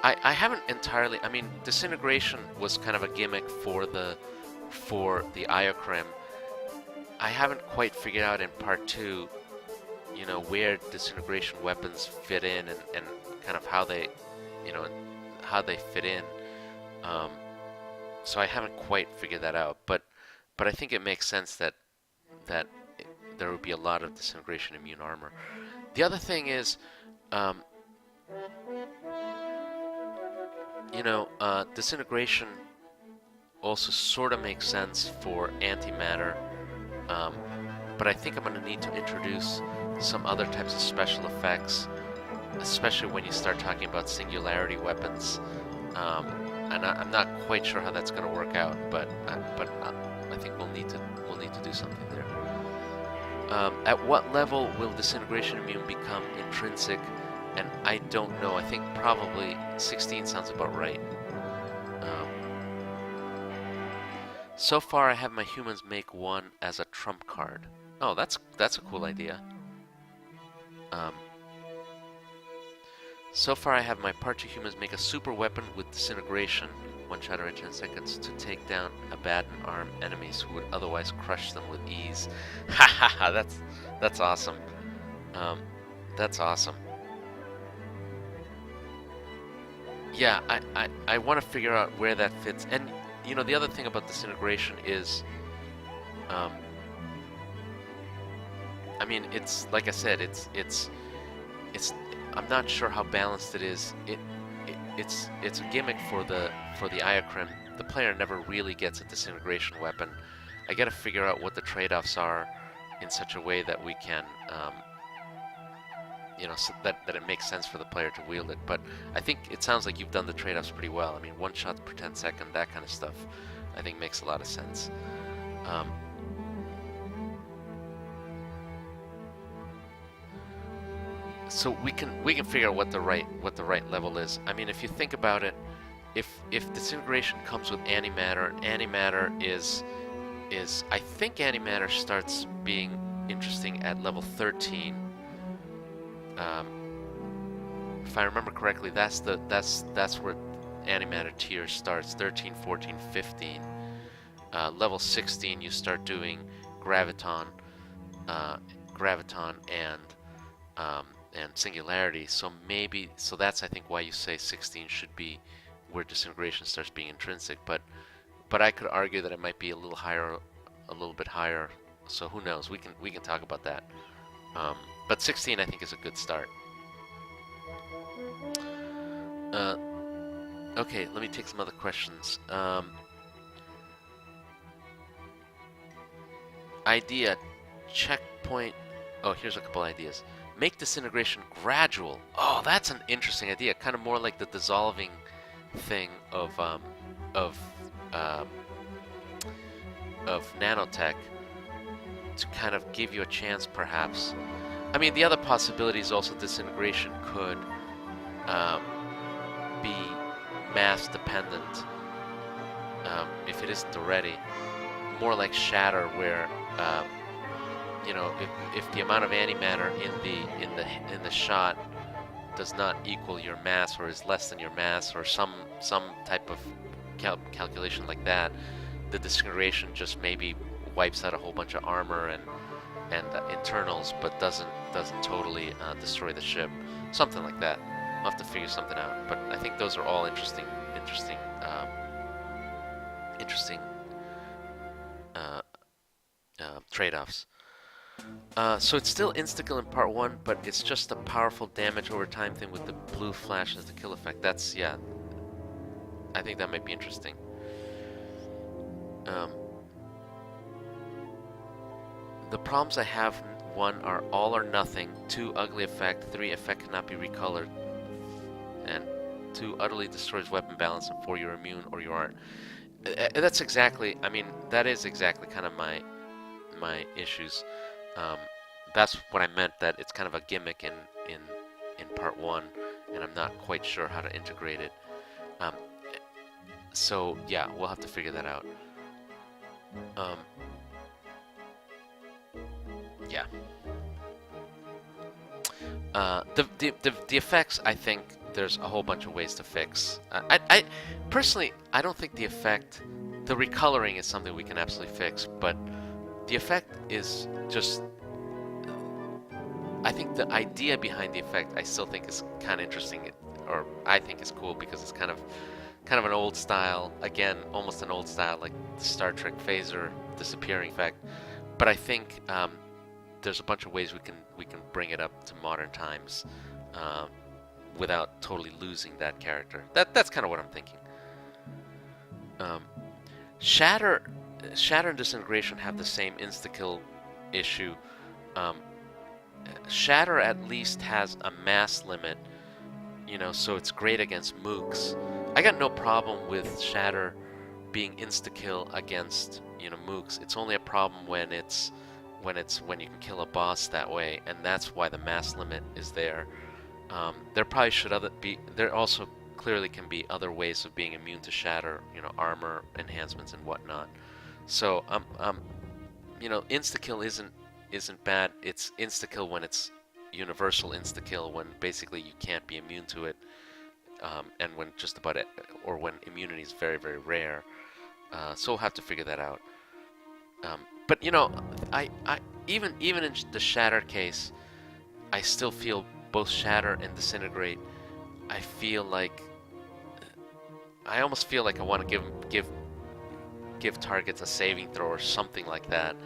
I haven't entirely. I mean, disintegration was kind of a gimmick for the Iocrim. I haven't quite figured out in Part 2, you know, where disintegration weapons fit in and kind of how they, you know, how they fit in. So I haven't quite figured that out. But but I think it makes sense that there would be a lot of disintegration immune armor. The other thing is, um, disintegration also sort of makes sense for antimatter, um, but I think I'm going to need to introduce some other types of special effects, especially when you start talking about singularity weapons. And I'm not quite sure how that's going to work out, but I think we'll need to do something there. At what level will disintegration immune become intrinsic? And I don't know. I think probably 16 sounds about right. So far, I have my humans make one as a trump card. Oh, that's a cool idea. So far, I have my part 2 humans make a super weapon with disintegration, 1 shot every 10 seconds, to take down abandoned armed enemies who would otherwise crush them with ease. Ha ha ha! That's awesome. That's awesome. Yeah, I want to figure out where that fits. And the other thing about disintegration is, I mean, it's like I said, it's I'm not sure how balanced it is. It's a gimmick for the Iacrim. The player never really gets a disintegration weapon. I got to figure out what the trade-offs are in such a way that we can, so that it makes sense for the player to wield it. But I think it sounds like you've done the trade-offs pretty well. I mean, 1 shot per 10 second, that kind of stuff, I think makes a lot of sense. So we can figure out what the right level is. I mean, if you think about it, if disintegration comes with antimatter, antimatter is I think antimatter starts being interesting at level 13. If I remember correctly, that's where antimatter tier starts. 13, 14, 15. Level 16, you start doing graviton and singularity. So that's I think why you say 16 should be where disintegration starts being intrinsic. But I could argue that it might be a little bit higher. So who knows? We can talk about that. But 16 I think is a good start. Okay, let me take some other questions. Idea, checkpoint. Oh, here's a couple ideas. Make disintegration gradual. Oh, that's an interesting idea. Kind of more like the dissolving thing of nanotech, to kind of give you a chance, perhaps. I mean, the other possibility is also disintegration could be mass dependent, if it isn't already. More like shatter, where if the amount of antimatter in the shot does not equal your mass, or is less than your mass, or some type of calculation like that, the disintegration just maybe wipes out a whole bunch of armor and internals, but doesn't totally destroy the ship. Something like that. I'll have to figure something out. But I think those are all interesting trade-offs. So it's still insta-kill in part 1, but it's just a powerful damage over time thing with the blue flash as the kill effect. That's, yeah, I think that might be interesting. The problems I have, 1 are all or nothing, 2 ugly effect, 3 effect cannot be recolored, and 2 utterly destroys weapon balance, and 4 you're immune or you aren't. That's exactly, I mean, that is exactly kind of my issues. That's what I meant, that it's kind of a gimmick in part 1, and I'm not quite sure how to integrate it. So yeah, we'll have to figure that out. Yeah. The effects, I think there's a whole bunch of ways to fix. I personally, I don't think the recoloring is something we can absolutely fix, but the effect is just, I think the idea behind the effect I still think is kind of interesting, or I think is cool, because it's kind of kind of an old style, again, almost an old style, like the Star Trek phaser disappearing effect. But I think there's a bunch of ways we can bring it up to modern times without totally losing that character. That's kind of what I'm thinking. Shatter and Disintegration have the same insta-kill issue. Shatter at least has a mass limit, you know, so it's great against mooks. I got no problem with Shatter being insta-kill against, you know, mooks. It's only a problem when when you can kill a boss that way, and that's why the mass limit is there. There probably should there also clearly can be other ways of being immune to Shatter, you know, armor enhancements and whatnot. So you know, insta-kill isn't bad. It's insta-kill when it's universal insta-kill, when basically you can't be immune to it, and when just about it, or when immunity is very, very rare. So we'll have to figure that out. But you know, I even in the Shatter case, I still feel both Shatter and Disintegrate. I feel like I almost feel like I want to give targets a saving throw or something like that.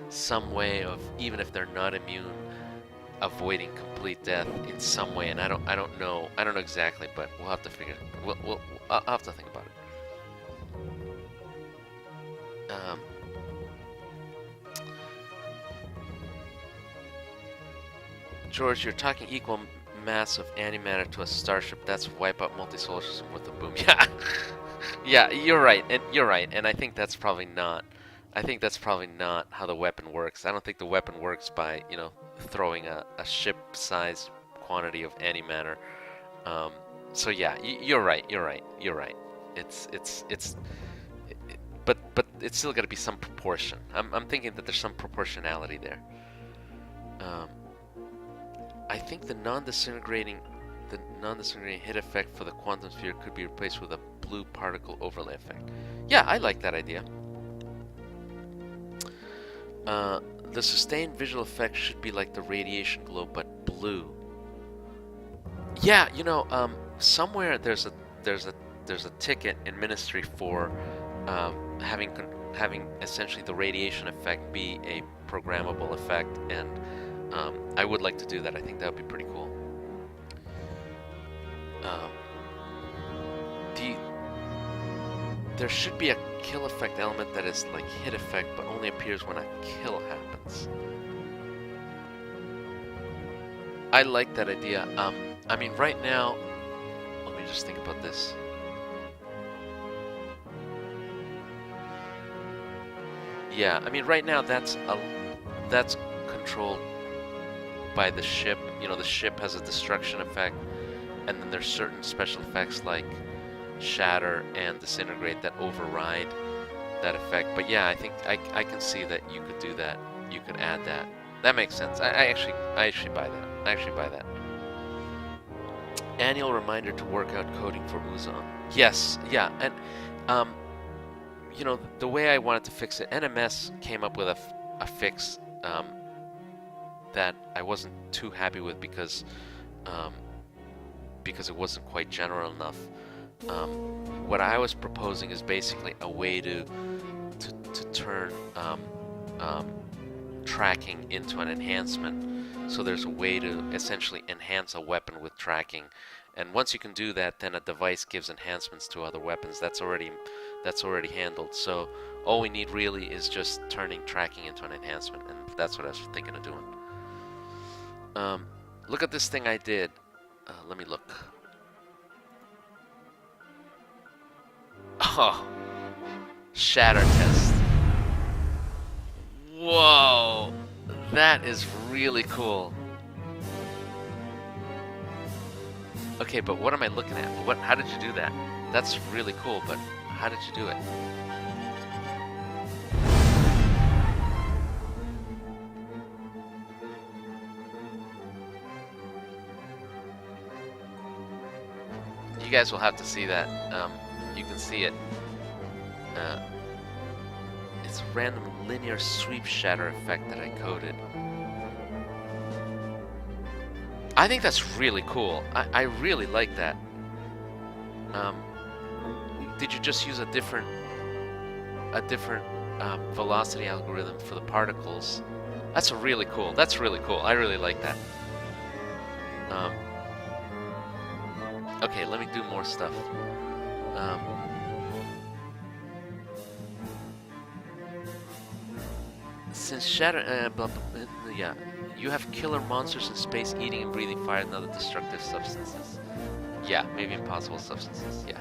Some way of, even if they're not immune, avoiding complete death in some way. And I don't know exactly, but we'll have to figure. I'll have to think about it. George, you're talking equal mass of antimatter to a starship. That's wipe out multi-solar system with a boom. Yeah, yeah, you're right, and I think that's probably not. I think that's probably not how the weapon works. I don't think the weapon works by, you know, throwing a ship-sized quantity of antimatter. So yeah, you're right. But it's still got to be some proportion. I'm thinking that there's some proportionality there. I think the non-disintegrating hit effect for the quantum sphere could be replaced with a blue particle overlay effect. Yeah, I like that idea. The sustained visual effect should be like the radiation glow, but blue. Yeah, you know, somewhere there's a ticket in Ministry for having essentially the radiation effect be a programmable effect, and I would like to do that. I think that would be pretty cool. There should be a kill effect element that is like hit effect, but only appears when a kill happens. I like that idea. I mean, right now, let me just think about this. Yeah, I mean, right now that's controlled by the ship. You know, the ship has a destruction effect, and then there's certain special effects like Shatter and Disintegrate that override that effect. But yeah, I think I can see that you could do that. You could add that. That makes sense. I actually buy that. I actually buy that. Annual reminder to work out coding for Uzon. Yes, yeah, and you know, the way I wanted to fix it, NMS came up with a fix that I wasn't too happy with because it wasn't quite general enough. What I was proposing is basically a way to turn tracking into an enhancement. So there's a way to essentially enhance a weapon with tracking, and once you can do that, then a device gives enhancements to other weapons. That's already handled. So all we need really is just turning tracking into an enhancement, and that's what I was thinking of doing. Look at this thing I did. Let me look. Oh, shatter test. Whoa, that is really cool. Okay, but what am I looking at? How did you do that? That's really cool, but how did you do it? You guys will have to see that. You can see it. It's a random linear sweep shatter effect that I coded. I think that's really cool. I really like that. did you just use a different velocity algorithm for the particles? That's really cool. That's really cool. I really like that. Okay, let me do more stuff. Since Shatter, yeah, you have killer monsters in space eating and breathing fire and other destructive substances. Yeah, maybe impossible substances. Yeah.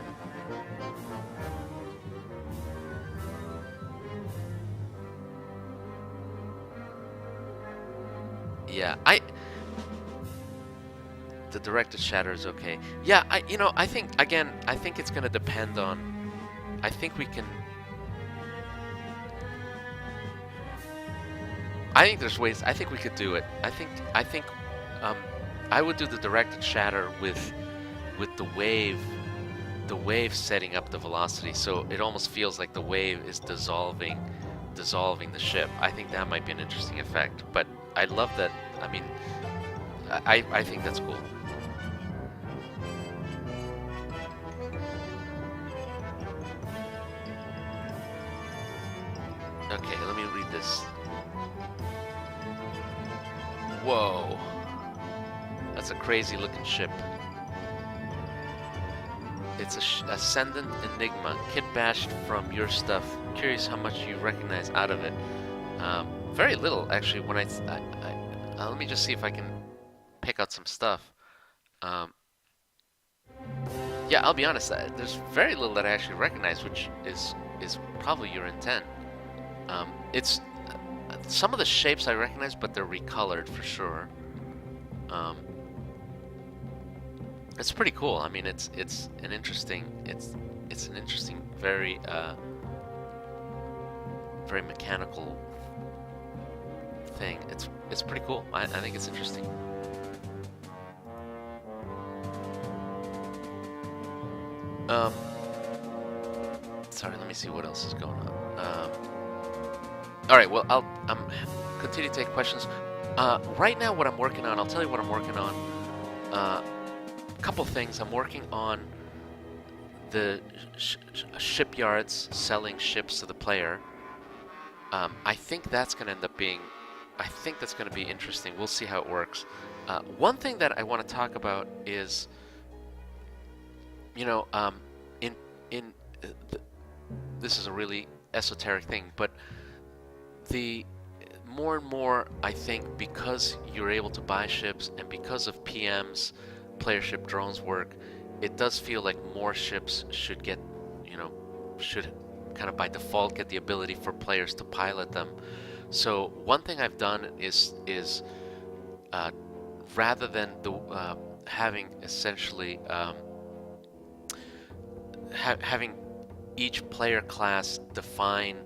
Yeah, the directed shatter is okay. Yeah, I think again, I think it's gonna depend on. I think we can. I think there's ways. I think we could do it. I think. I would do the directed shatter with the wave setting up the velocity, so it almost feels like the wave is dissolving the ship. I think that might be an interesting effect. But I love that. I mean, I think that's cool. Okay, let me read this. Whoa. That's a crazy looking ship. It's a Ascendant Enigma, kit bashed from your stuff. Curious how much you recognize out of it. Very little, actually. When let me just see if I can pick out some stuff. Yeah, I'll be honest. There's very little that I actually recognize, which is probably your intent. It's some of the shapes I recognize, but they're recolored for sure. It's pretty cool. I mean, it's an interesting very very mechanical thing. It's pretty cool. I think it's interesting. Sorry, let me see what else is going on. All right, well, I'm continue to take questions. Right now, what I'm working on, I'll tell you what I'm working on. A couple things. I'm working on the shipyards selling ships to the player. I think that's going to end up being. I think that's going to be interesting. We'll see how it works. One thing that I want to talk about is, this is a really esoteric thing, but the more and more, I think, because you're able to buy ships and because of PM's player ship drones work, it does feel like more ships should get, should kind of by default get the ability for players to pilot them. So one thing I've done is rather than having essentially having each player class define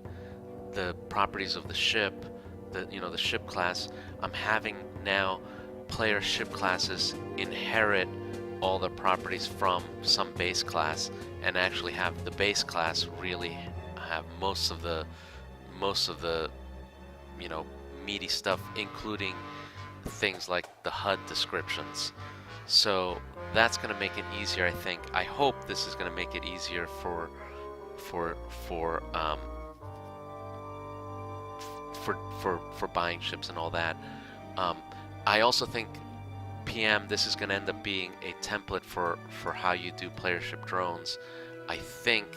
the properties of the ship, the ship class, I'm having now player ship classes inherit all the properties from some base class, and actually have the base class really have most of the meaty stuff, including things like the HUD descriptions. So that's going to make it easier, I think. I hope this is going to make it easier for buying ships and all that. I also think PM, this is going to end up being a template for how you do player ship drones. I think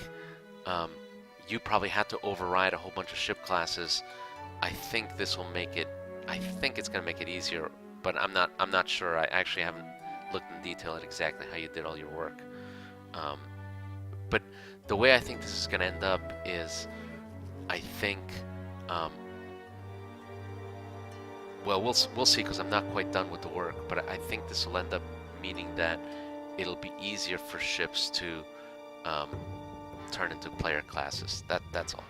you probably had to override a whole bunch of ship classes. I think this will make it. I think it's going to make it easier, but I'm not sure. I actually haven't looked in detail at exactly how you did all your work. But the way I think this is going to end up is, I think. Well, we'll see, because I'm not quite done with the work, but I think this will end up meaning that it'll be easier for ships to turn into player classes. That's all.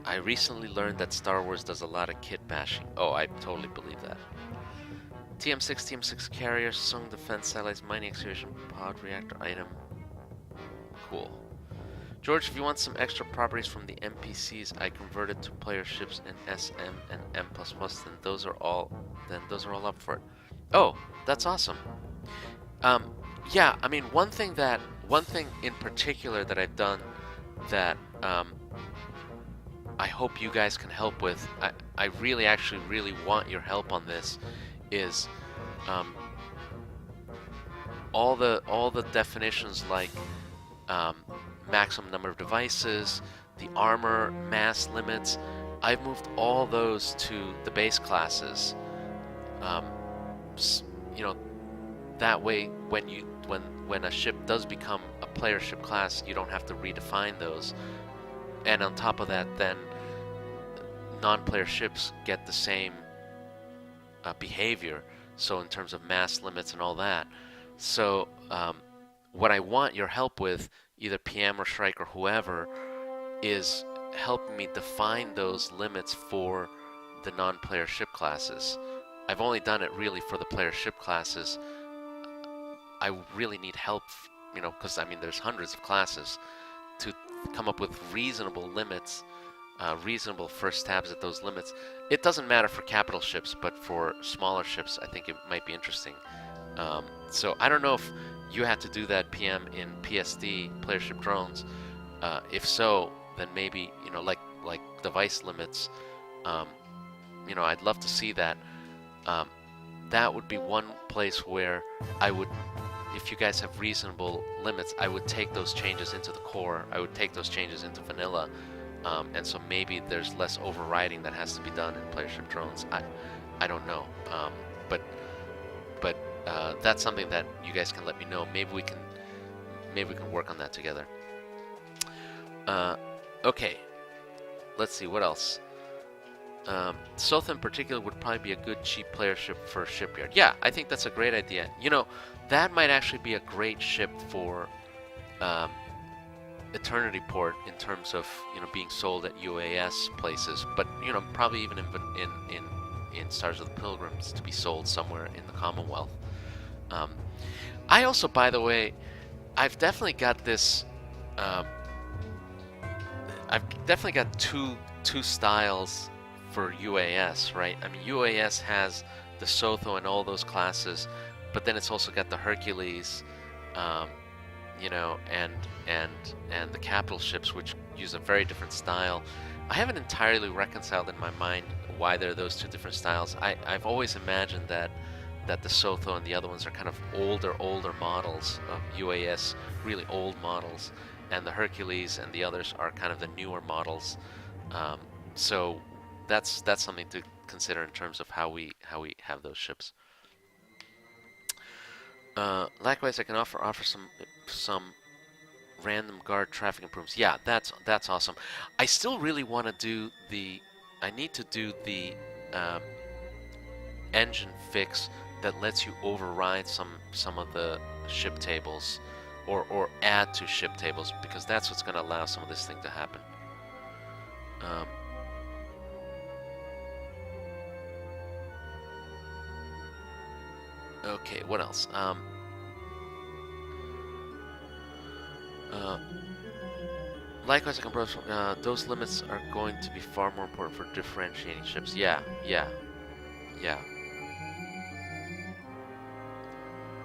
I recently learned that Star Wars does a lot of kit bashing. Oh, I totally believe that. TM6 carrier, Sung defense satellites, mining excavation pod reactor item. Cool. George, if you want some extra properties from the NPCs I converted to player ships in SM and M++, then those are all up for it. Oh, that's awesome. Um, yeah, I mean, one thing in particular that I've done that I hope you guys can help with. I really, actually, really want your help on this. Is um, all the definitions like um, maximum number of devices, the armor, mass limits. I've moved all those to the base classes. Um, you know, that way when a ship does become a player ship class, you don't have to redefine those. And on top of that, then non-player ships get the same behavior. So in terms of mass limits and all that. So what I want your help with, either PM or Shrike or whoever, is helping me define those limits for the non-player ship classes. I've only done it really for the player ship classes. I really need help, you know, because I mean there's hundreds of classes, to come up with reasonable limits, reasonable first stabs at those limits. It doesn't matter for capital ships, but for smaller ships, I think it might be interesting. So I don't know if you had to do that PM in PSD, player ship drones. If so, then maybe, you know, like device limits. You know, I'd love to see that. That would be one place where I would, if you guys have reasonable limits, I would take those changes into the core. I would take those changes into vanilla. And so maybe there's less overriding that has to be done in player ship drones. I don't know. But that's something that you guys can let me know. Maybe we can work on that together. Okay. Let's see what else. Sotha in particular would probably be a good cheap player ship for shipyard. Yeah, I think that's a great idea. You know, that might actually be a great ship for Eternity Port in terms of, you know, being sold at UAS places, but, you know, probably even in Stars of the Pilgrims to be sold somewhere in the Commonwealth. I also, by the way, I've definitely got this. I've definitely got two styles for UAS, right? I mean, UAS has the Sotho and all those classes, but then it's also got the Hercules, you know, and the capital ships, which use a very different style. I haven't entirely reconciled in my mind why there are those two different styles. I've always imagined that the Sotho and the other ones are kind of older models of UAS, really old models, and the Hercules and the others are kind of the newer models. So that's something to consider in terms of how we have those ships. Likewise, I can offer some random guard traffic improvements. Yeah, that's awesome. I still really want to do the. I need to do the engine fix that lets you override some of the ship tables, or add to ship tables, because that's what's going to allow some of this thing to happen. Okay, what else? Likewise, I can propose, those limits are going to be far more important for differentiating ships. Yeah.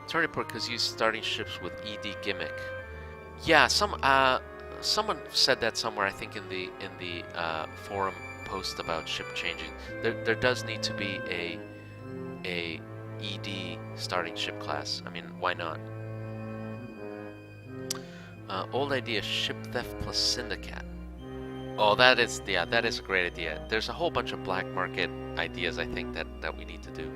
Turning port because use starting ships with ED gimmick. Yeah, someone said that somewhere. I think in the forum post about ship changing. There does need to be a ED starting ship class. I mean, why not? Old idea: ship theft plus syndicate. Oh, that is a great idea. There's a whole bunch of black market ideas I think that we need to do.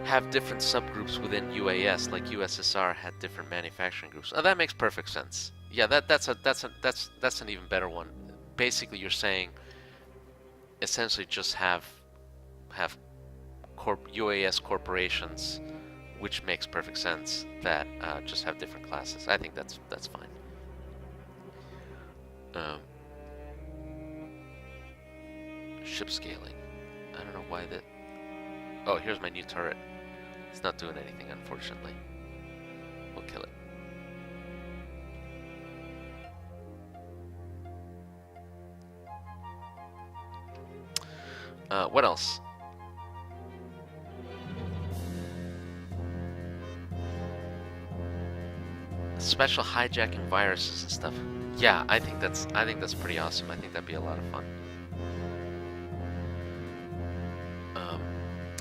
Have different subgroups within UAS, like USSR had different manufacturing groups. Oh, that makes perfect sense. Yeah, that's an even better one. Basically, you're saying essentially just have UAS corporations, which makes perfect sense, that just have different classes. I think that's fine. Ship scaling. I don't know why that. Oh, here's my new turret. It's not doing anything, unfortunately. We'll kill it. What else? special hijacking viruses and stuff. Yeah, I think that's pretty awesome. I think that'd be a lot of fun.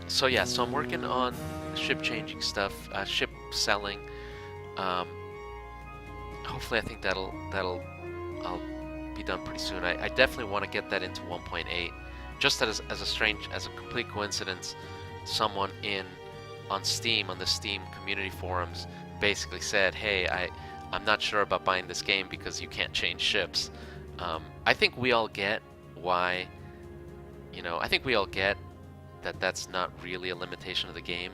So yeah, so I'm working on ship changing stuff, ship selling. Hopefully, I think I'll be done pretty soon. I definitely want to get that into 1.8. Just as a complete coincidence, someone on Steam, on the Steam community forums, basically said, "Hey, I'm not sure about buying this game because you can't change ships." I think we all get why. I think we all get that that's not really a limitation of the game,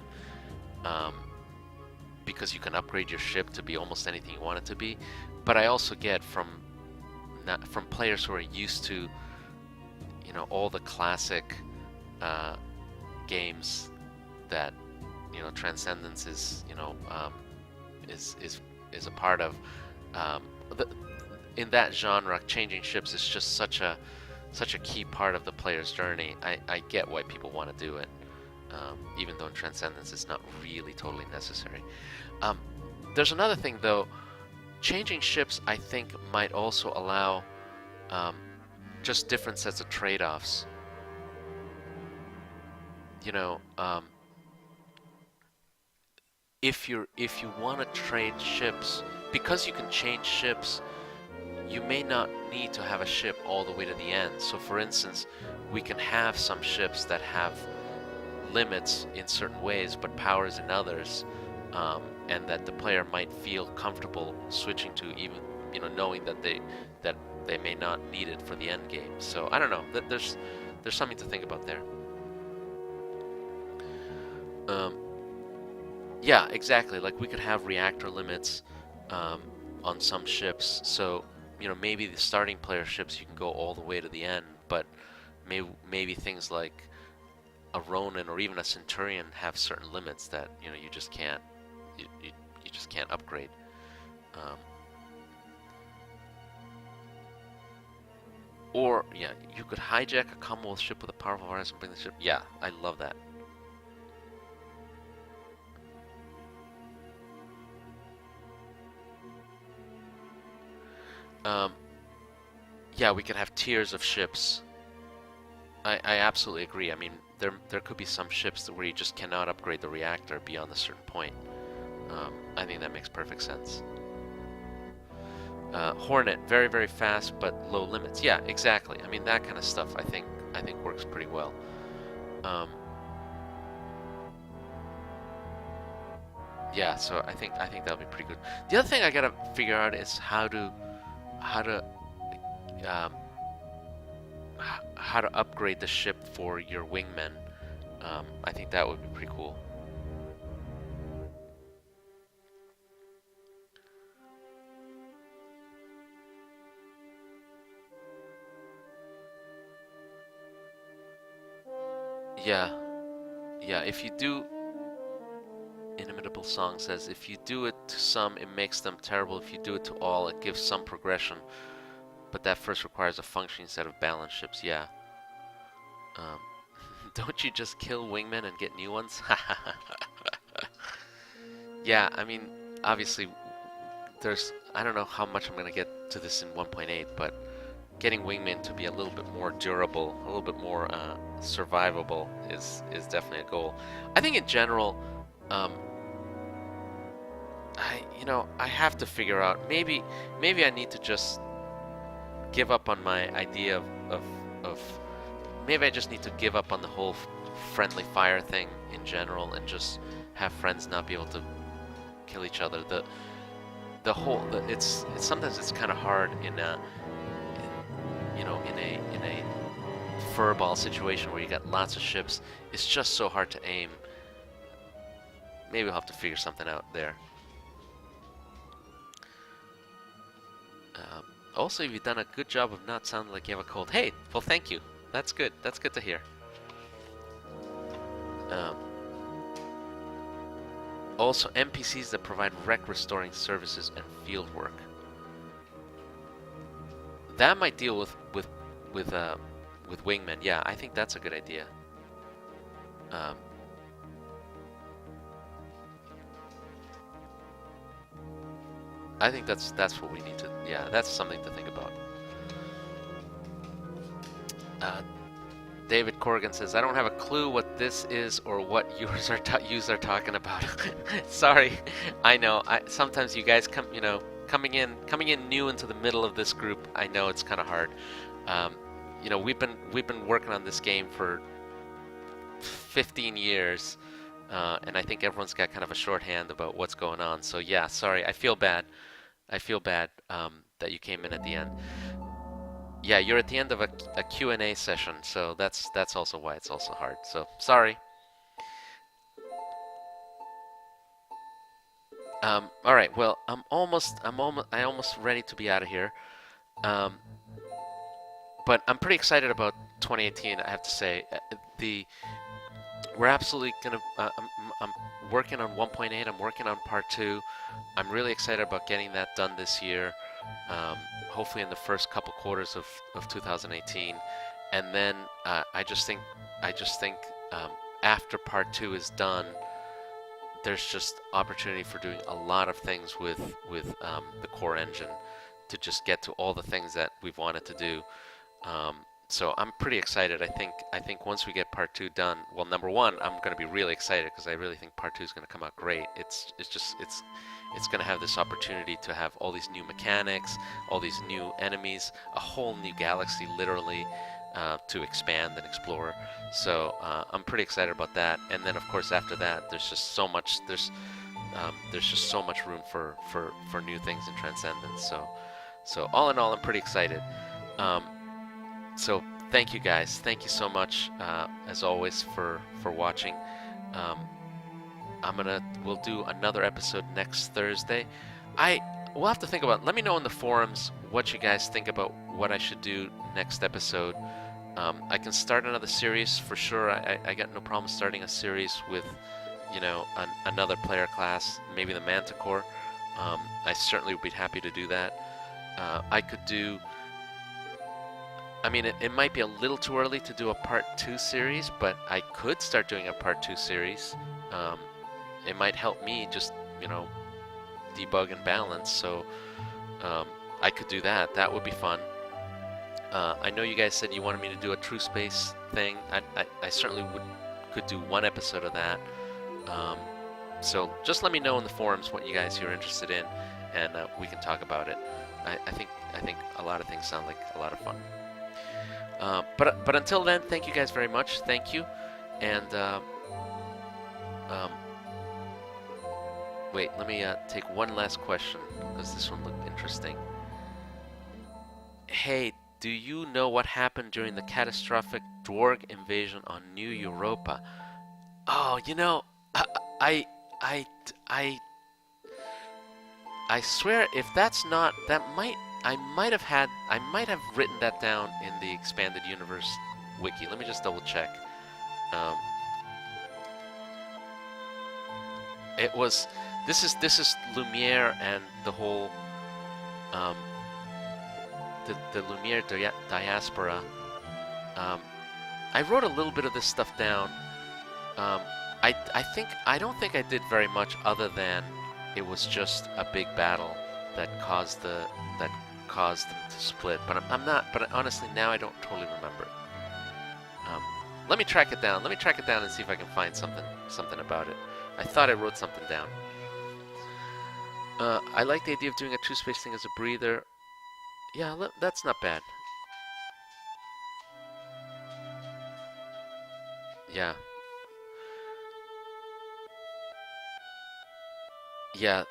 because you can upgrade your ship to be almost anything you want it to be. But I also get from players who are used to, all the classic games that Transcendence is a part of. In that genre, changing ships is just such a key part of the player's journey. I get why people want to do it, even though in Transcendence it's not really totally necessary. There's another thing though. Changing ships, I think, might also allow just different sets of trade-offs. If you want to trade ships, because you can change ships, you may not need to have a ship all the way to the end. So for instance, we can have some ships that have limits in certain ways but powers in others, and that the player might feel comfortable switching to, even knowing that they may not need it for the end game. So I don't know, there's something to think about there. Yeah, exactly. Like we could have reactor limits on some ships, so maybe the starting player ships you can go all the way to the end, but maybe things like a Ronin or even a Centurion have certain limits that you just can't upgrade. Or yeah, you could hijack a Commonwealth ship with a powerful virus and bring the ship. Yeah, I love that. Yeah, we could have tiers of ships. I absolutely agree. I mean, there could be some ships where you just cannot upgrade the reactor beyond a certain point. I think that makes perfect sense. Hornet, very, very fast but low limits. Yeah, exactly. I mean, that kind of stuff I think works pretty well. Yeah, so I think that'll be pretty good. The other thing I gotta figure out is how to upgrade the ship for your wingmen. I think that would be pretty cool. Yeah, if you do, Inimitable Song says, if you do it to some, it makes them terrible. If you do it to all, it gives some progression. But that first requires a functioning set of balanced ships. Yeah. Don't you just kill wingmen and get new ones? Yeah, I mean, obviously, I don't know how much I'm going to get to this in 1.8, but getting wingmen to be a little bit more durable, a little bit more survivable is definitely a goal. I think in general, I have to figure out, maybe I need to just give up on my idea of maybe I just need to give up on the whole friendly fire thing in general and just have friends not be able to kill each other. It's sometimes kind of hard in a furball situation where you got lots of ships. It's just so hard to aim. Maybe we'll have to figure something out there. Also, you've done a good job of not sounding like you have a cold. Hey, well, thank you. That's good. That's good to hear. Also, NPCs that provide wreck restoring services and field work. That might deal with wingmen. Yeah, I think that's a good idea. I think that's what we need to. Yeah, that's something to think about. Uh, David Corrigan says, "I don't have a clue what this is or what yous are talking about." Sorry, I know. Sometimes you guys coming in new into the middle of this group. I know it's kind of hard. Um, we've been working on this game for 15 years, and I think everyone's got kind of a shorthand about what's going on. So yeah, sorry. I feel bad. That you came in at the end. Yeah, you're at the end of a Q&A session, so that's also why it's also hard. So sorry. All right. Well, I'm almost ready to be out of here. But I'm pretty excited about 2018. I have to say, we're absolutely gonna. I'm working on 1.8. I'm working on part 2. I'm really excited about getting that done this year. Hopefully in the first couple quarters of 2018, and then I just think after part 2 is done, there's just opportunity for doing a lot of things with the core engine to just get to all the things that we've wanted to do. So I'm pretty excited. I think once we get part 2 done, well, number one, I'm going to be really excited because I really think part 2 is going to come out great. It's going to have this opportunity to have all these new mechanics, all these new enemies, a whole new galaxy, literally, to expand and explore. So I'm pretty excited about that. And then, of course, after that, there's just so much. There's just so much room for new things in Transcendence. So all in all, I'm pretty excited. So thank you guys. Thank you so much, as always, for watching. We'll do another episode next Thursday. We'll have to think about. Let me know in the forums what you guys think about what I should do next episode. I can start another series for sure. I got no problem starting a series with, another player class, maybe the Manticore. I certainly would be happy to do that. I could do. I mean, it might be a little too early to do a part 2 series, but I could start doing a part 2 series. It might help me just, debug and balance. So I could do that. That would be fun. I know you guys said you wanted me to do a True Space thing. I certainly could do one episode of that. So just let me know in the forums what you guys are interested in, and we can talk about it. I think a lot of things sound like a lot of fun. But until then, thank you guys very much. Thank you. And wait, let me take one last question, because this one looked interesting. Hey, do you know what happened during the catastrophic Dwarg invasion on New Europa? Oh, I swear, if that's not, I might have written that down in the Expanded Universe wiki. Let me just double check. This is Lumiere and the whole the Lumiere diaspora. I wrote a little bit of this stuff down. I don't think I did very much, other than it was just a big battle that caused them to split. But But honestly, now I don't totally remember it. Let me track it down. Let me track it down and see if I can find something about it. I thought I wrote something down. I like the idea of doing a True Space thing as a breather. Yeah, that's not bad. Yeah. Yeah,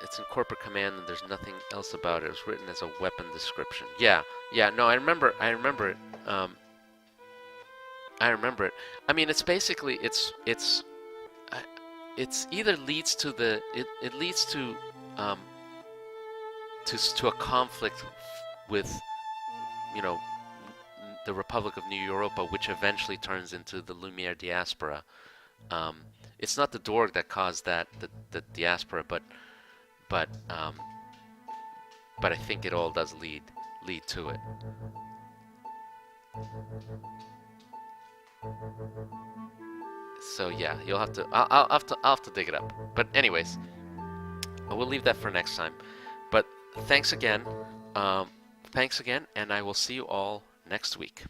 it's in Corporate Command, and there's nothing else about it. It was written as a weapon description. Yeah, no, I remember it. I remember it. I mean, it's basically, it's either leads to it leads to a conflict with, the Republic of New Europa, which eventually turns into the Lumiere diaspora. It's not the Dorg that caused the diaspora, but I think it all does lead to it. So yeah, you'll have to. I'll have to dig it up. But anyways, we'll leave that for next time. thanks again. Um, thanks again, and I will see you all next week.